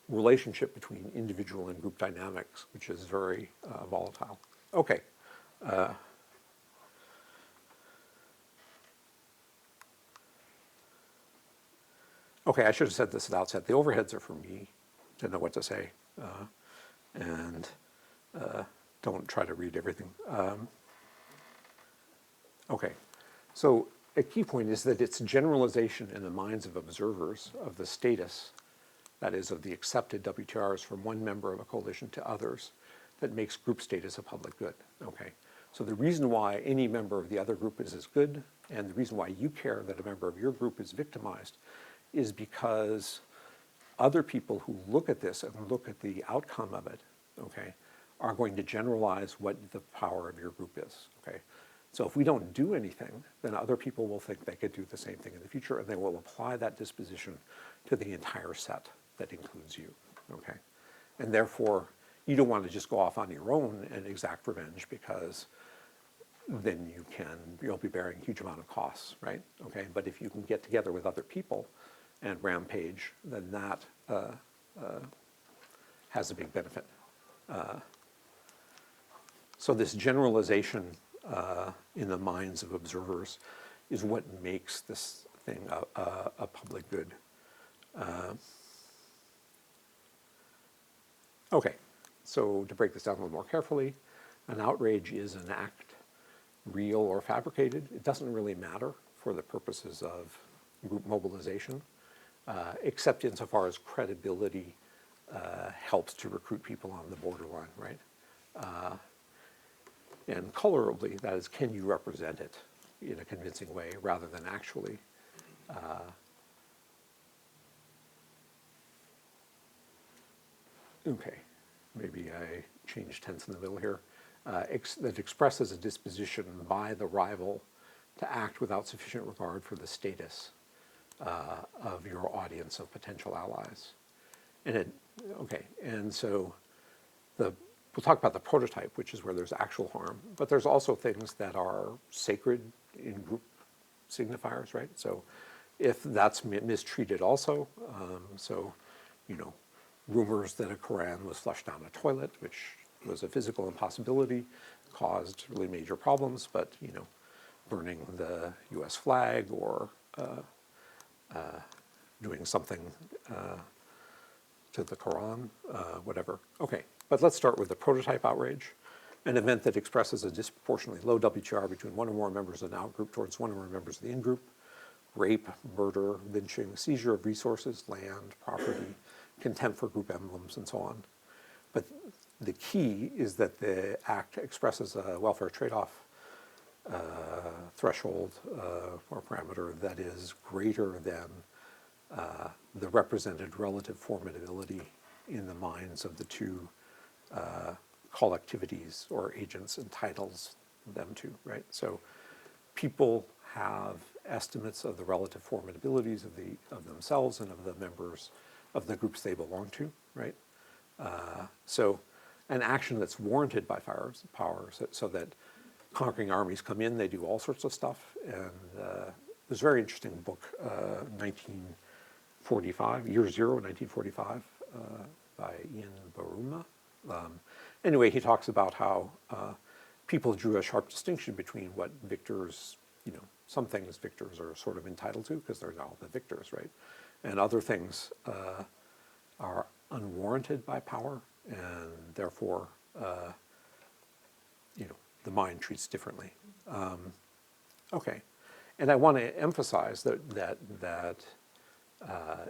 Speaker 1: relationship between individual and group dynamics, which is very volatile. Okay. Okay, I should have said this at the outset. The overheads are for me to know what to say, and don't try to read everything. Okay, so a key point is that it's generalization in the minds of observers of the status, that is, of the accepted WTRs from one member of a coalition to others, that makes group status a public good, okay? So the reason why any member of the other group is as good, and the reason why you care that a member of your group is victimized, is because other people who look at this and look at the outcome of it, okay, are going to generalize what the power of your group is, okay? So if we don't do anything, then other people will think they could do the same thing in the future, and they will apply that disposition to the entire set that includes you, okay? And therefore, you don't want to just go off on your own and exact revenge, because then you'll be bearing a huge amount of costs, right? Okay, but if you can get together with other people and rampage, then that has a big benefit. So this generalization in the minds of observers is what makes this thing a public good. Okay, so to break this down a little more carefully, an outrage is an act, real or fabricated. It doesn't really matter for the purposes of group mobilization, except insofar as credibility helps to recruit people on the borderline, right? And colorably, that is, can you represent it in a convincing way rather than actually? Okay, maybe I changed tense in the middle here. That expresses a disposition by the rival to act without sufficient regard for the status of your audience of potential allies. And and so we'll talk about the prototype, which is where there's actual harm, but there's also things that are sacred in group signifiers, right? So if that's mistreated also, so, you know, rumors that a Quran was flushed down a toilet, which was a physical impossibility, caused really major problems, but, you know, burning the US flag or doing something to the Quran, whatever. Okay, but let's start with the prototype outrage, an event that expresses a disproportionately low WTR between one or more members of an out-group towards one or more members of the in-group, rape, murder, lynching, seizure of resources, land, property, contempt for group emblems, and so on. But the key is that the act expresses a welfare trade-off threshold or parameter that is greater than the represented relative formidability in the minds of the two collectivities or agents entitles them to, right? So people have estimates of the relative formidabilities of themselves and of the members of the groups they belong to, right? So an action that's warranted by power, so that conquering armies come in, they do all sorts of stuff. And there's a very interesting book, 1945, Year Zero, 1945, by Ian Baruma. Anyway, he talks about how people drew a sharp distinction between what victors, some things victors are sort of entitled to because they're now the victors, right? And other things are unwarranted by power, and therefore, the mind treats differently. Okay, and I want to emphasize that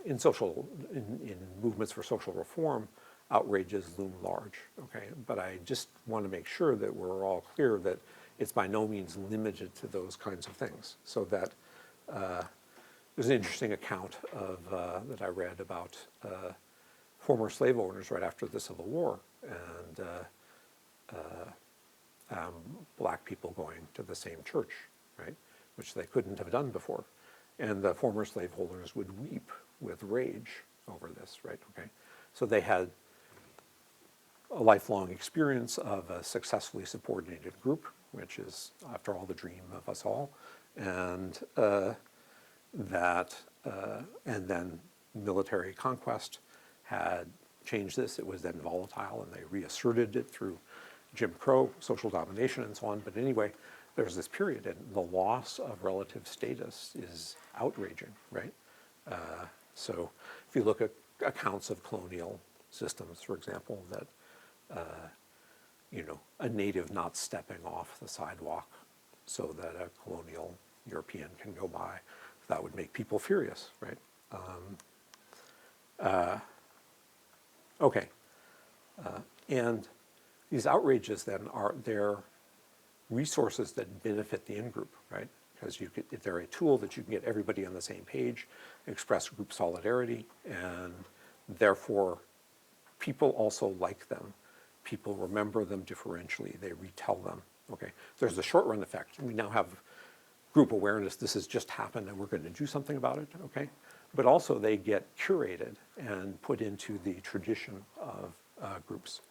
Speaker 1: in movements for social reform, outrages loom large. Okay, but I just want to make sure that we're all clear that it's by no means limited to those kinds of things. So that there's an interesting account of that I read about former slave owners right after the Civil War, and black people going to the same church, right, which they couldn't have done before. And the former slaveholders would weep with rage over this, right, okay? So they had a lifelong experience of a successfully subordinated group, which is, after all, the dream of us all, and and then military conquest had changed this. It was then volatile, and they reasserted it through Jim Crow, social domination, and so on. But anyway, there's this period, and the loss of relative status is outraging, right? So if you look at accounts of colonial systems, for example, that a native not stepping off the sidewalk so that a colonial European can go by, that would make people furious, right? Okay, and these outrages then they're resources that benefit the in-group, right? Because they're a tool that you can get everybody on the same page, express group solidarity, and therefore people also like them. People remember them differentially, they retell them, okay? There's the short run effect. We now have group awareness, this has just happened and we're going to do something about it, okay? But also they get curated and put into the tradition of groups.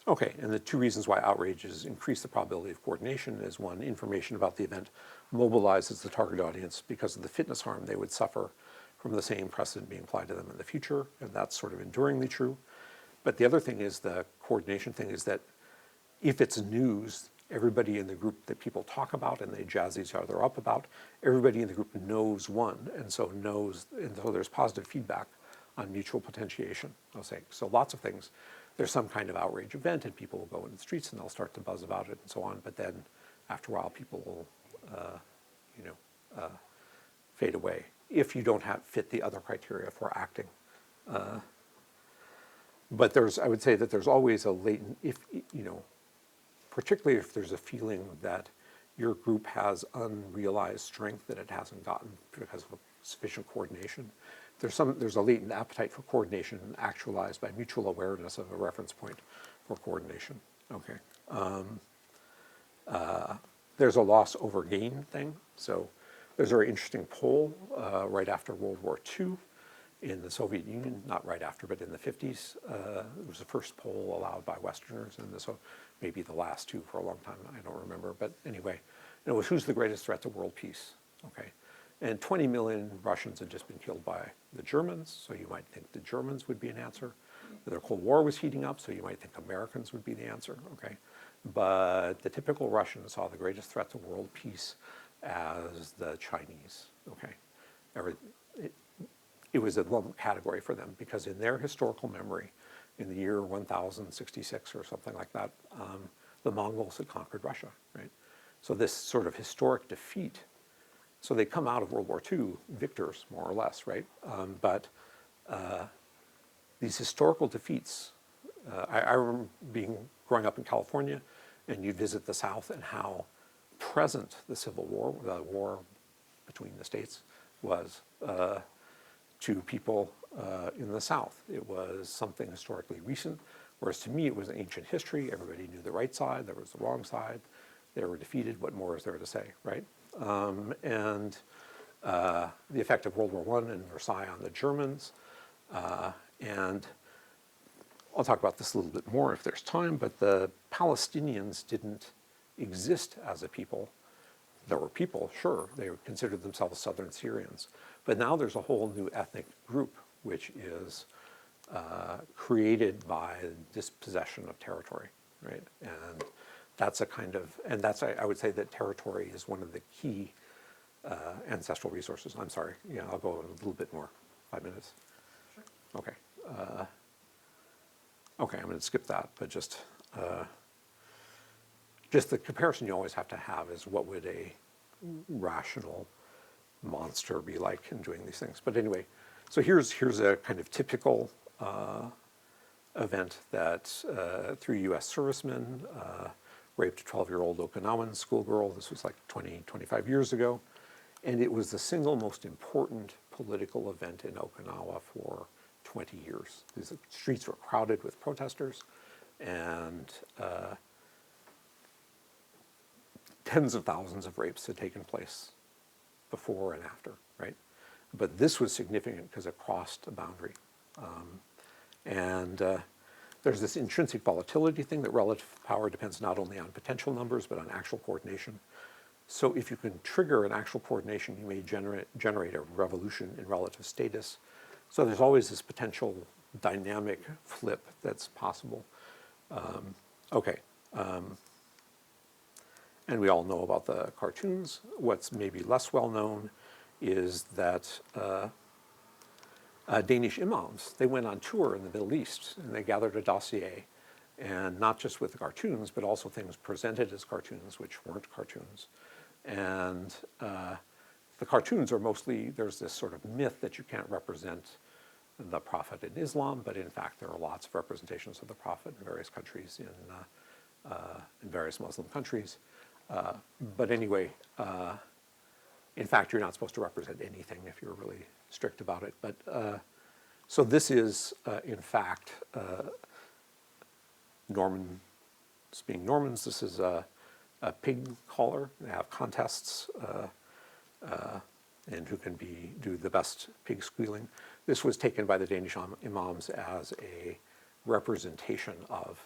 Speaker 1: Okay, and the two reasons why outrages increase the probability of coordination is one, information about the event mobilizes the target audience because of the fitness harm they would suffer from the same precedent being applied to them in the future, and that's sort of enduringly true. But the other thing is, the coordination thing is that if it's news, everybody in the group that people talk about and they jazz each other up about, everybody in the group knows one, and so there's positive feedback on mutual potentiation, I'll say. So lots of things. There's some kind of outrage event and people will go into the streets and they'll start to buzz about it and so on, but then after a while people will fade away if you don't fit the other criteria for acting. But I would say that there's always a latent, particularly if there's a feeling that your group has unrealized strength that it hasn't gotten because of sufficient coordination. There's a latent appetite for coordination actualized by mutual awareness of a reference point for coordination. Okay. There's a loss over gain thing. So there's a very interesting poll right after World War II in the Soviet Union, not right after, but in the 50s. It was the first poll allowed by Westerners, and so maybe the last two for a long time, I don't remember. But anyway, it was who's the greatest threat to world peace? Okay. And 20 million Russians had just been killed by the Germans, so you might think the Germans would be an answer. The Cold War was heating up, so you might think Americans would be the answer, okay? But the typical Russian saw the greatest threat to world peace as the Chinese, okay? It was a lump category for them because in their historical memory, in the year 1066 or something like that, the Mongols had conquered Russia, right? So this sort of historic defeat. So they come out of World War II victors, more or less, right? But these historical defeats, I remember growing up in California, and you'd visit the South and how present the Civil War, the war between the states, was to people in the South. It was something historically recent, whereas to me it was ancient history. Everybody knew the right side, there was the wrong side. They were defeated. What more is there to say, right? And the effect of World War I and Versailles on the Germans. And I'll talk about this a little bit more if there's time, but the Palestinians didn't exist as a people. There were people, sure, they considered themselves Southern Syrians. But now there's a whole new ethnic group which is created by dispossession of territory, right? And that's a kind of, and that's, I would say that territory is one of the key ancestral resources. I'm sorry, yeah, I'll go a little bit more, 5 minutes.
Speaker 2: Sure.
Speaker 1: Okay. Okay, I'm going to skip that, but just the comparison you always have to have is what would a rational monster be like in doing these things. But anyway, so here's a kind of typical event that 3 U.S. servicemen raped a 12-year-old Okinawan schoolgirl. This was like 20, 25 years ago. And it was the single most important political event in Okinawa for 20 years. The streets were crowded with protesters, and tens of thousands of rapes had taken place before and after, right? But this was significant because it crossed a boundary. There's this intrinsic volatility thing that relative power depends not only on potential numbers, but on actual coordination. So if you can trigger an actual coordination, you may generate a revolution in relative status. So there's always this potential dynamic flip that's possible. And we all know about the cartoons. What's maybe less well known is that Danish imams, they went on tour in the Middle East and they gathered a dossier, and not just with the cartoons, but also things presented as cartoons which weren't cartoons. And the cartoons are mostly, there's this sort of myth that you can't represent the prophet in Islam, but in fact there are lots of representations of the prophet in various countries, in various Muslim countries. But anyway, in fact, you're not supposed to represent anything if you're really strict about it. But so this is, in fact, Normans being Normans. This is a pig caller. They have contests, and who can do the best pig squealing. This was taken by the Danish imams as a representation of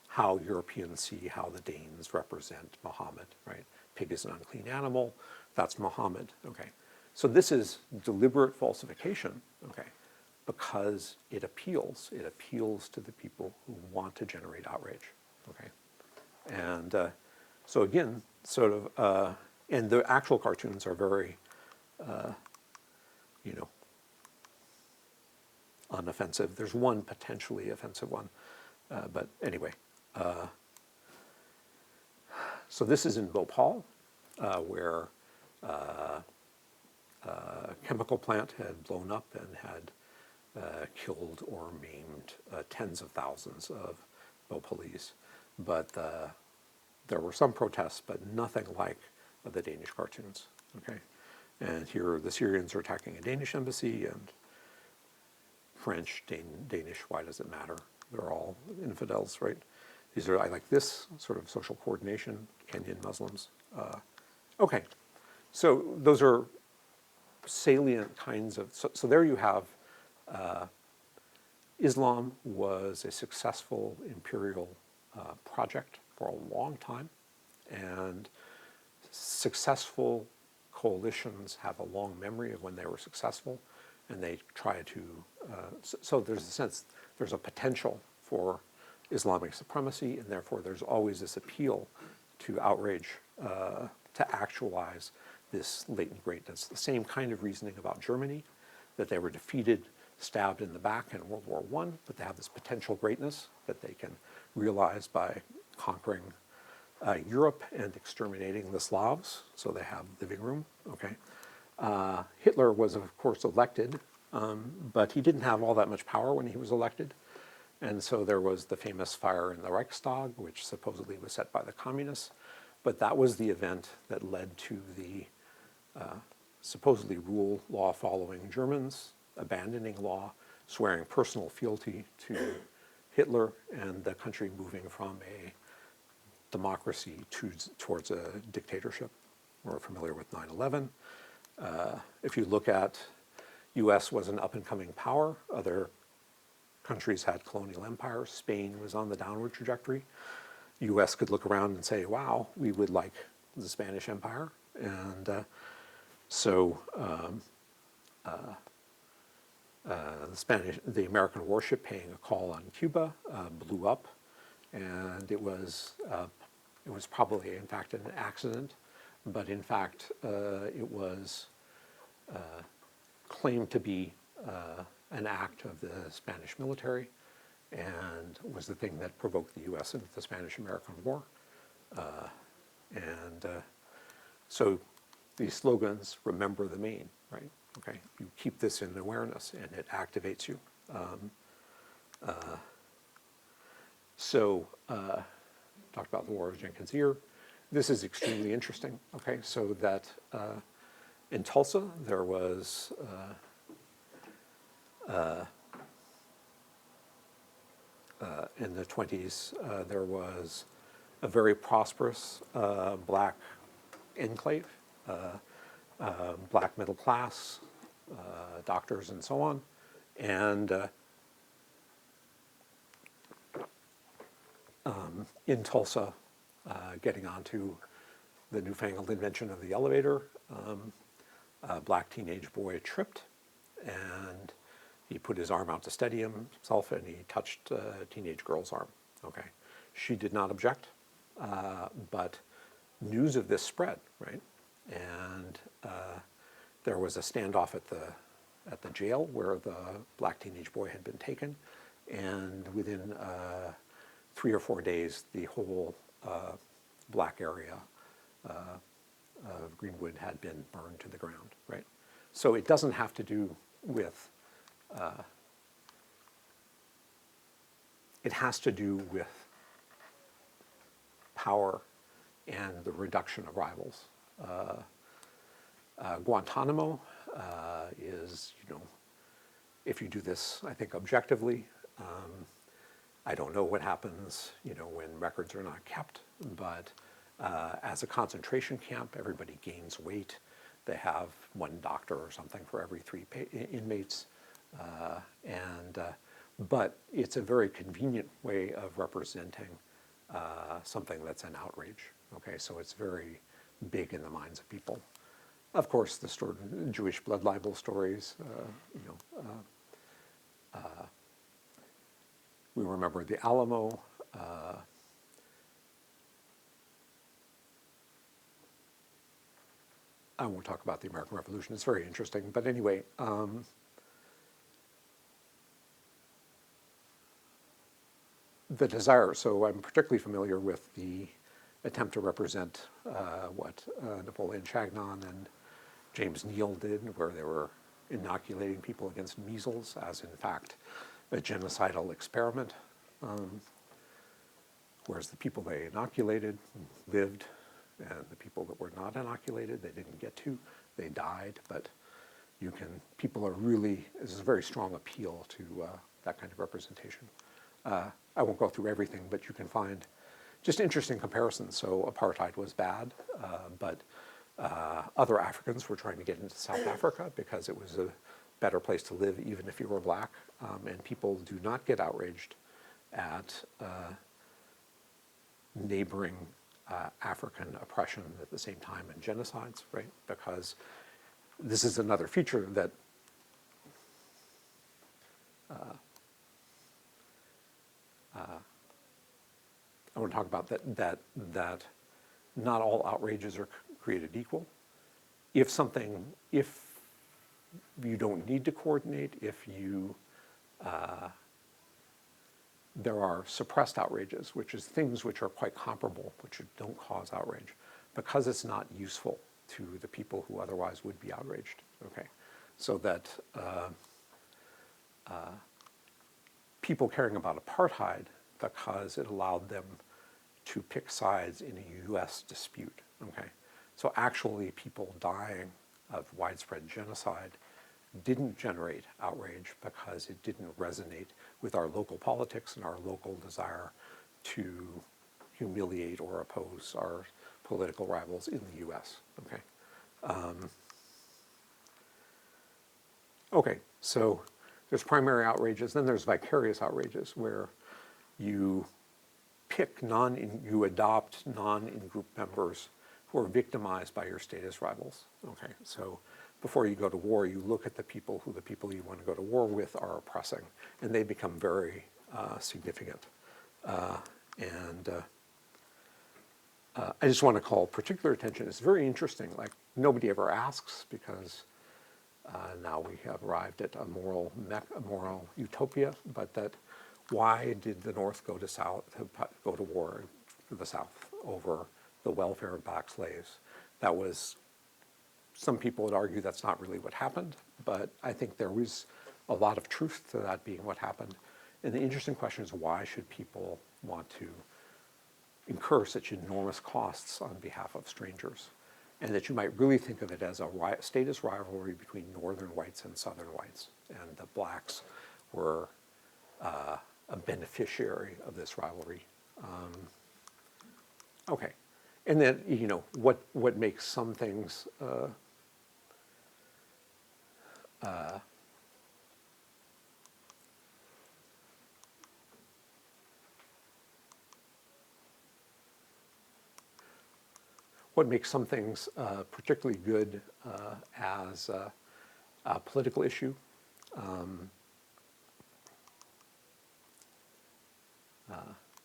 Speaker 1: how Europeans see how the Danes represent Muhammad, right? Pig is an unclean animal, that's Muhammad, okay? So this is deliberate falsification, okay, because it appeals to the people who want to generate outrage, okay? And so again, sort of, and the actual cartoons are very, unoffensive. There's one potentially offensive one, but anyway. So this is in Bhopal, where a chemical plant had blown up and had killed or maimed tens of thousands of Bhopalese. But there were some protests, but nothing like the Danish cartoons, okay? And here the Syrians are attacking a Danish embassy, and French, Danish, why does it matter? They're all infidels, right? These are, I like this sort of social coordination, Kenyan Muslims. Okay, so those are salient kinds of, so there you have, Islam was a successful imperial project for a long time, and successful coalitions have a long memory of when they were successful, and they try to, so there's a sense, there's a potential for Islamic supremacy, and therefore there's always this appeal to outrage, to actualize this latent greatness. The same kind of reasoning about Germany, that they were defeated, stabbed in the back in World War I, but they have this potential greatness that they can realize by conquering Europe and exterminating the Slavs, so they have living room, okay? Hitler was, of course, elected, but he didn't have all that much power when he was elected. And so there was the famous fire in the Reichstag, which supposedly was set by the communists. But that was the event that led to the supposedly rule law following Germans abandoning law, swearing personal fealty to Hitler, and the country moving from a democracy towards a dictatorship. We're familiar with 9/11. If you look at, US was an up-and-coming power. Other countries had colonial empires. Spain was on the downward trajectory. US could look around and say, wow, we would like the Spanish Empire. And the American warship paying a call on Cuba blew up, and it was probably, in fact, an accident, but in fact, it was claimed to be an act of the Spanish military, and was the thing that provoked the U.S. into the Spanish-American War. So these slogans, remember the Maine, right? Okay, you keep this in awareness and it activates you. Talked about the War of Jenkins Ear. This is extremely interesting, okay? So that in Tulsa, there was in the 20s, there was a very prosperous black enclave, black middle class, doctors and so on. And in Tulsa, getting onto the newfangled invention of the elevator, a black teenage boy tripped, and he put his arm out to steady himself, and he touched a teenage girl's arm. Okay, she did not object, but news of this spread, right? And there was a standoff at the jail where the black teenage boy had been taken, and within 3 or 4 days, the whole black area of Greenwood had been burned to the ground, right? So it doesn't have to do with, it has to do with power and the reduction of rivals. Guantanamo is, if you do this, I think, objectively, I don't know what happens, when records are not kept, but as a concentration camp, everybody gains weight. They have one doctor or something for every 3 inmates. But it's a very convenient way of representing something that's an outrage. Okay, so it's very big in the minds of people. Of course, the Jewish blood libel stories, we remember the Alamo. I won't talk about the American Revolution. It's very interesting. But anyway, the desire. So I'm particularly familiar with the attempt to represent what Napoleon Chagnon and James Neal did, where they were inoculating people against measles as, in fact, a genocidal experiment, whereas the people they inoculated lived, and the people that were not inoculated, they didn't get to, they died. But people are really, this is a very strong appeal to that kind of representation. I won't go through everything, but you can find just interesting comparisons. So apartheid was bad, but other Africans were trying to get into South Africa because it was a better place to live, even if you were black. And people do not get outraged at neighboring African oppression at the same time and genocides, right? Because this is another feature that I want to talk about, that not all outrages are created equal. If you don't need to coordinate, there are suppressed outrages, which is things which are quite comparable, which don't cause outrage, because it's not useful to the people who otherwise would be outraged, okay? So that people caring about apartheid because it allowed them to pick sides in a US dispute, okay? So actually people dying of widespread genocide didn't generate outrage because it didn't resonate with our local politics and our local desire to humiliate or oppose our political rivals in the US, okay? Okay, so there's primary outrages, then there's vicarious outrages where you you adopt non-in-group members who are victimized by your status rivals, okay? So before you go to war, you look at the people who the people you want to go to war with are oppressing, and they become very significant. I just want to call particular attention. It's very interesting, like nobody ever asks because now we have arrived at a moral utopia, but that why did the North go to war for the South over the welfare of black slaves? That was, some people would argue that's not really what happened, but I think there was a lot of truth to that being what happened. And the interesting question is, why should people want to incur such enormous costs on behalf of strangers? And that you might really think of it as a status rivalry between northern whites and southern whites. And the blacks were a beneficiary of this rivalry. Okay. And then, you know, what makes some things particularly good as a political issue.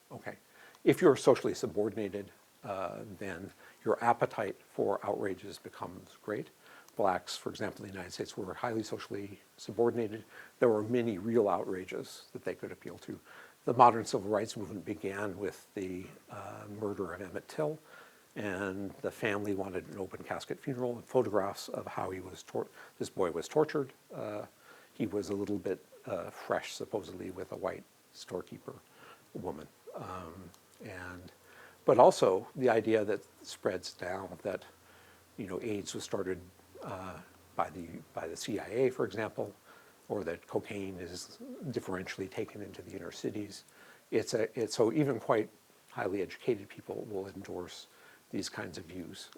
Speaker 1: Okay. If you're socially subordinated, then your appetite for outrages becomes great. Blacks, for example, in the United States were highly socially subordinated. There were many real outrages that they could appeal to. The modern civil rights movement began with the murder of Emmet Till, and the family wanted an open casket funeral and photographs of how this boy was tortured. He was a little bit fresh, supposedly, with a white storekeeper woman. But also the idea that spreads now that, you know, AIDS was started by the CIA, for example, or that cocaine is differentially taken into the inner cities. So even quite highly educated people will endorse these kinds of views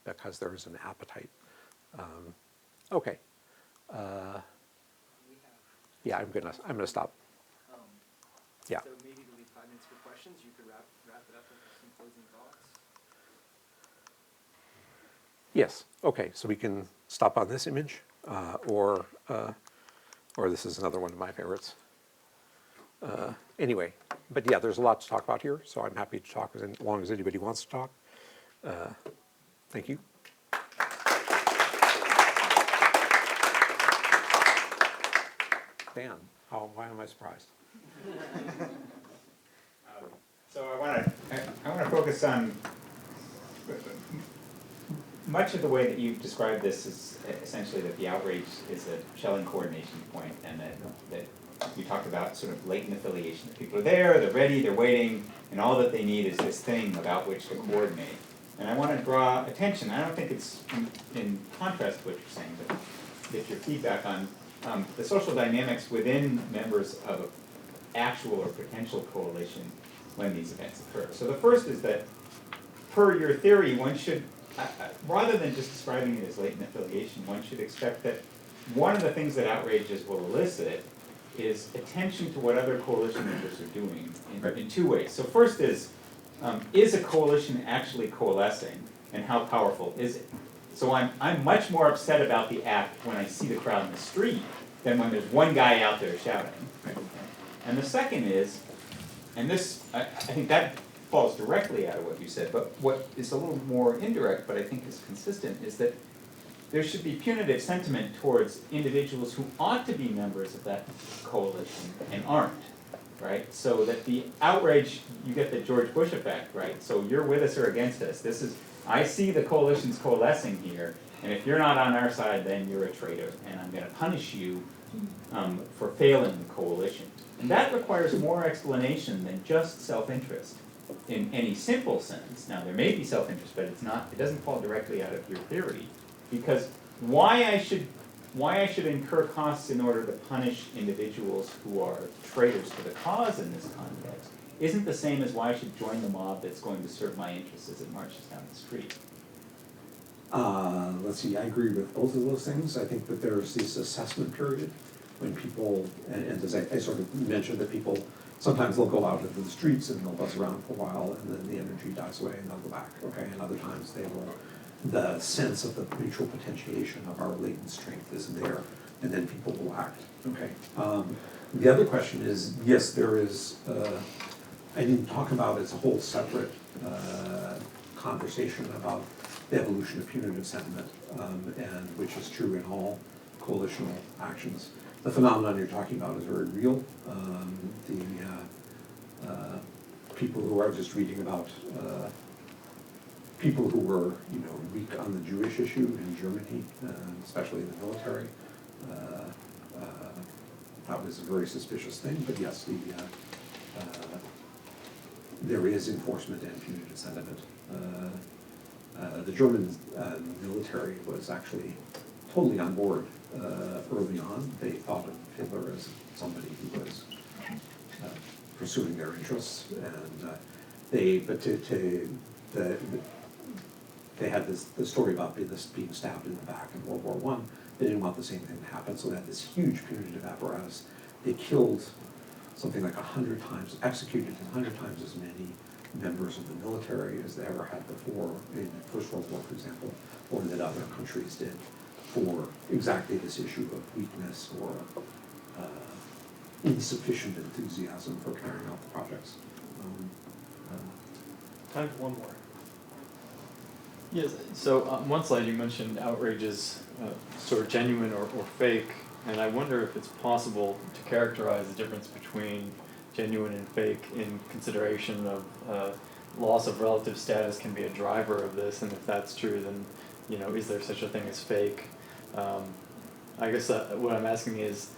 Speaker 1: because there is an appetite. Okay. Yeah, I'm gonna stop. Yeah.
Speaker 2: So maybe we'll leave 5 minutes for questions. You could wrap it up with some closing thoughts.
Speaker 1: Yes. Okay. So we can stop on this image, or this is another one of my favorites. Anyway, but yeah, there's a lot to talk about here, so I'm happy to talk as long as anybody wants to talk. Thank you. Dan, why am I surprised?
Speaker 3: So I want to focus on much of the way that you've described this is essentially that the outrage is a shelling coordination point, and that you talked about sort of latent affiliation. The people are there, they're ready, they're waiting, and all that they need is this thing about which to coordinate. And I want to draw attention, I don't think it's in contrast to what you're saying, but get your feedback on the social dynamics within members of an actual or potential coalition when these events occur. So the first is that, per your theory, one should, rather than just describing it as latent affiliation, one should expect that one of the things that outrages will elicit is attention to what other coalition members are doing in two ways. So first is a coalition actually coalescing, and how powerful is it? So I'm much more upset about the act when I see the crowd in the street than when there's one guy out there shouting. And the second is, and this, I think that falls directly out of what you said, but what is a little more indirect, but I think is consistent, is that there should be punitive sentiment towards individuals who ought to be members of that coalition and aren't, right? So that the outrage, you get the George Bush effect, right? So you're with us or against us. I see the coalitions coalescing here, and if you're not on our side, then you're a traitor, and I'm going to punish you for failing the coalition. And that requires more explanation than just self-interest. in any simple sense. Now, there may be self-interest, but it doesn't fall directly out of your theory, because why I should incur costs in order to punish individuals who are traitors to the cause in this context isn't the same as why I should join the mob that's going to serve my interests as it marches down the street.
Speaker 1: Let's see, I agree with both of those things. I think that there's this assessment period when people, and as I sort of mentioned, that people, sometimes they'll go out into the streets and they'll buzz around for a while and then the energy dies away and they'll go back, okay? And other times they will, the sense of the mutual potentiation of our latent strength is there, and then people will act, okay? The other question is, yes, there is, I didn't talk about as a whole separate conversation about the evolution of punitive sentiment, and which is true in all coalitional actions. The phenomenon you're talking about is very real. People who are just reading about people who were, weak on the Jewish issue in Germany, especially in the military. That was a very suspicious thing, but yes, there is enforcement and punitive sentiment. The German military was actually totally on board early on. They thought of Hitler as somebody who was pursuing their interests, and they had the story about being stabbed in the back in World War I. They didn't want the same thing to happen, so they had this huge punitive apparatus. They killed something like 100 times, executed 100 times as many members of the military as they ever had before in the First World War, for example, or that other countries did, for exactly this issue of weakness or insufficient enthusiasm for carrying out the projects.
Speaker 2: Time for one more.
Speaker 4: Yes, so on one slide you mentioned outrages sort of genuine or fake, and I wonder if it's possible to characterize the difference between genuine and fake in consideration of loss of relative status can be a driver of this, and if that's true, then is there such a thing as fake? I guess what I'm asking is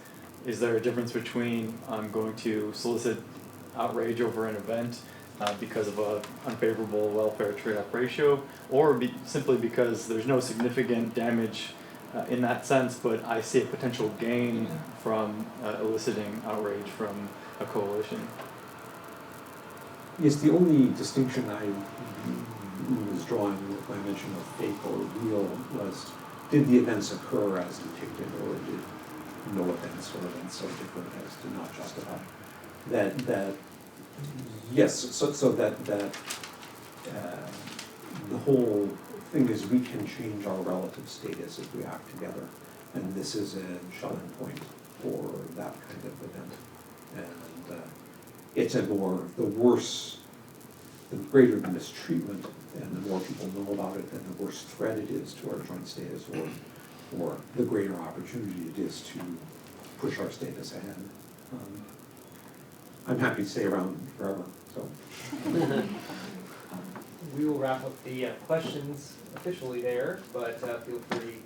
Speaker 4: there a difference between I'm going to solicit outrage over an event because of an unfavorable welfare trade-off ratio, or simply because there's no significant damage in that sense, but I see a potential gain from eliciting outrage from a coalition?
Speaker 1: Yes, the only distinction I was drawing with my mention of fake or real was, did the events occur as depicted, or did no events or events so different as to not justify? That yes, so that the whole thing is we can change our relative status if we act together, and this is a shut-in point for that kind of event. And it's the worse, the greater the mistreatment, and the more people know about it, then the worse threat it is to our joint status, or the greater opportunity it is to push our status ahead. I'm happy to stay around forever, so.
Speaker 2: We will wrap up the questions officially there, but feel free